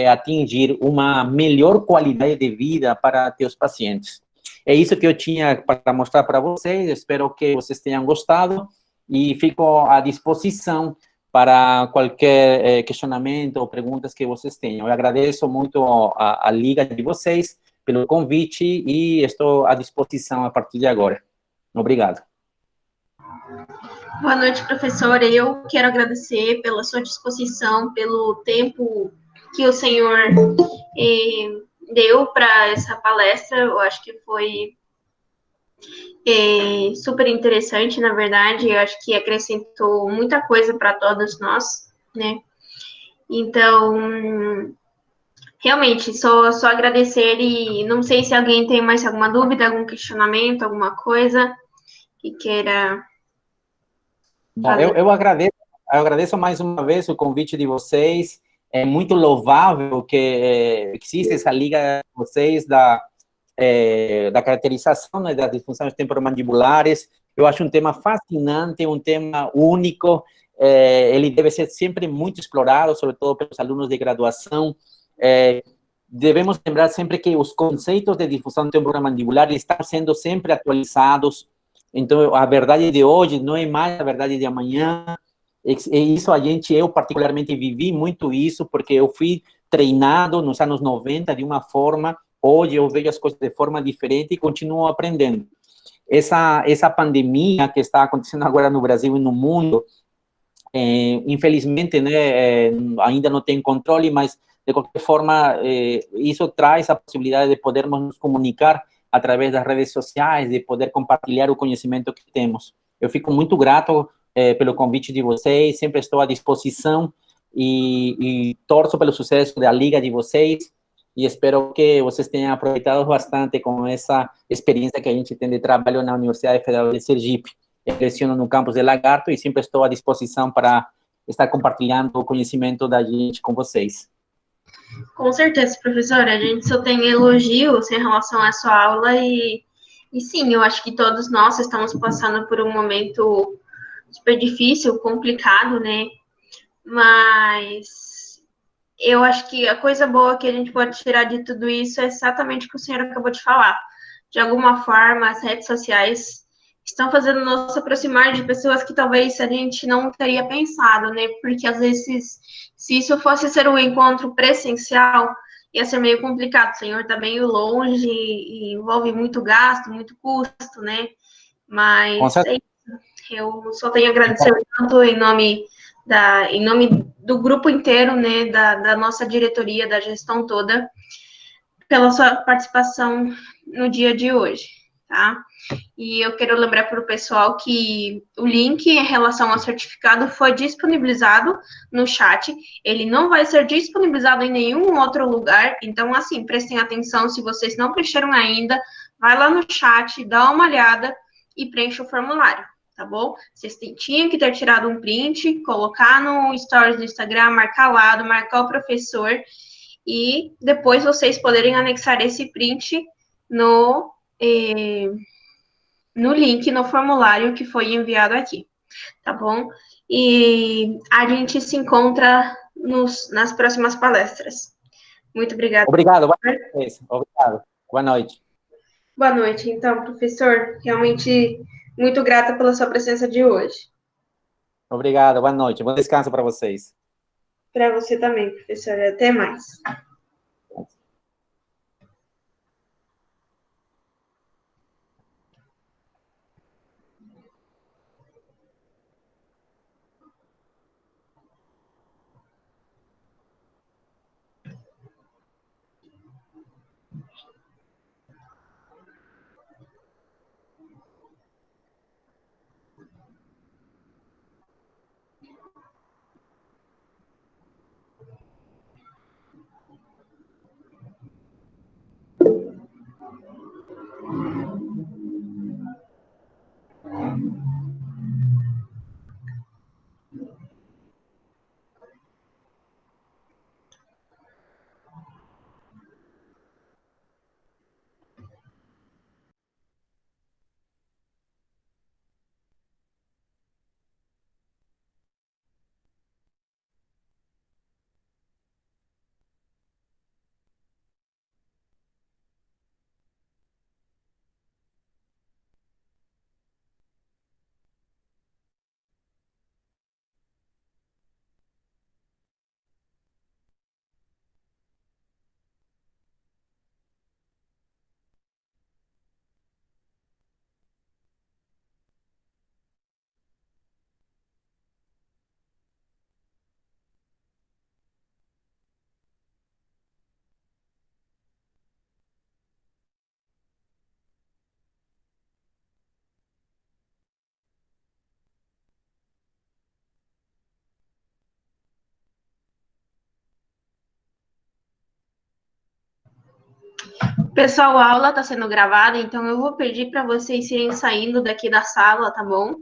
[SPEAKER 2] atingir uma melhor qualidade de vida para teus pacientes. É isso que eu tinha para mostrar para vocês, espero que vocês tenham gostado, e fico à disposição para qualquer questionamento ou perguntas que vocês tenham. Eu agradeço muito a liga de vocês pelo convite e estou à disposição a partir de agora. Obrigado.
[SPEAKER 1] Boa noite, professora. Eu quero agradecer pela sua disposição, pelo tempo que o senhor deu para essa palestra. Eu acho que foi super interessante, na verdade. Eu acho que acrescentou muita coisa para todos nós, né? Então, realmente, só agradecer, e não sei se alguém tem mais alguma dúvida, algum questionamento, alguma coisa que queira fazer.
[SPEAKER 2] Bom, eu agradeço mais uma vez o convite de vocês. É muito louvável que existe essa liga de vocês da caracterização, né, das disfunções temporomandibulares. Eu acho um tema fascinante, um tema único. Ele deve ser sempre muito explorado, sobretudo pelos alunos de graduação. Devemos lembrar sempre que os conceitos de disfunção temporomandibular estão sendo sempre atualizados. Então, a verdade de hoje não é mais a verdade de amanhã. E isso eu particularmente vivi muito isso, porque eu fui treinado nos anos 90 de uma forma, hoje eu vejo as coisas de forma diferente e continuo aprendendo. Essa pandemia que está acontecendo agora no Brasil e no mundo, infelizmente, né, ainda não tem controle, mas de qualquer forma, isso traz a possibilidade de podermos nos comunicar através das redes sociais, de poder compartilhar o conhecimento que temos. Eu fico muito grato pelo convite de vocês, sempre estou à disposição e torço pelo sucesso da liga de vocês, e espero que vocês tenham aproveitado bastante com essa experiência que a gente tem de trabalho na Universidade Federal de Sergipe. Eu leciono no campus de Lagarto e sempre estou à disposição para estar compartilhando o conhecimento da gente com vocês.
[SPEAKER 1] Com certeza, professora, a gente só tem elogios em relação à sua aula e sim, eu acho que todos nós estamos passando por um momento super difícil, complicado, né? Mas eu acho que a coisa boa que a gente pode tirar de tudo isso é exatamente o que o senhor acabou de falar. De alguma forma, as redes sociais estão fazendo nos aproximar de pessoas que talvez a gente não teria pensado, né? Porque às vezes, se isso fosse ser um encontro presencial, ia ser meio complicado. O senhor está meio longe e envolve muito gasto, muito custo, né? Mas
[SPEAKER 2] certeza.
[SPEAKER 1] é isso. Eu só tenho a agradecer tanto em nome do grupo inteiro, né, da nossa diretoria, da gestão toda, pela sua participação no dia de hoje, tá? E eu quero lembrar para o pessoal que o link em relação ao certificado foi disponibilizado no chat. Ele não vai ser disponibilizado em nenhum outro lugar. Então, assim, prestem atenção. Se vocês não preencheram ainda, vai lá no chat, dá uma olhada e preencha o formulário, tá bom? Vocês tinham que ter tirado um print, colocar no stories do Instagram, marcar lado, marcar o professor e depois vocês poderem anexar esse print no... no link, no formulário que foi enviado aqui, tá bom? E a gente se encontra nas próximas palestras. Muito obrigada.
[SPEAKER 2] Obrigado. Obrigado. Boa noite.
[SPEAKER 1] Boa noite, então, professor. Realmente muito grata pela sua presença de hoje.
[SPEAKER 2] Obrigado, boa noite. Bom descanso para vocês.
[SPEAKER 1] Para você também, professor. Até mais. Pessoal, a aula está sendo gravada, então eu vou pedir para vocês irem saindo daqui da sala, tá bom?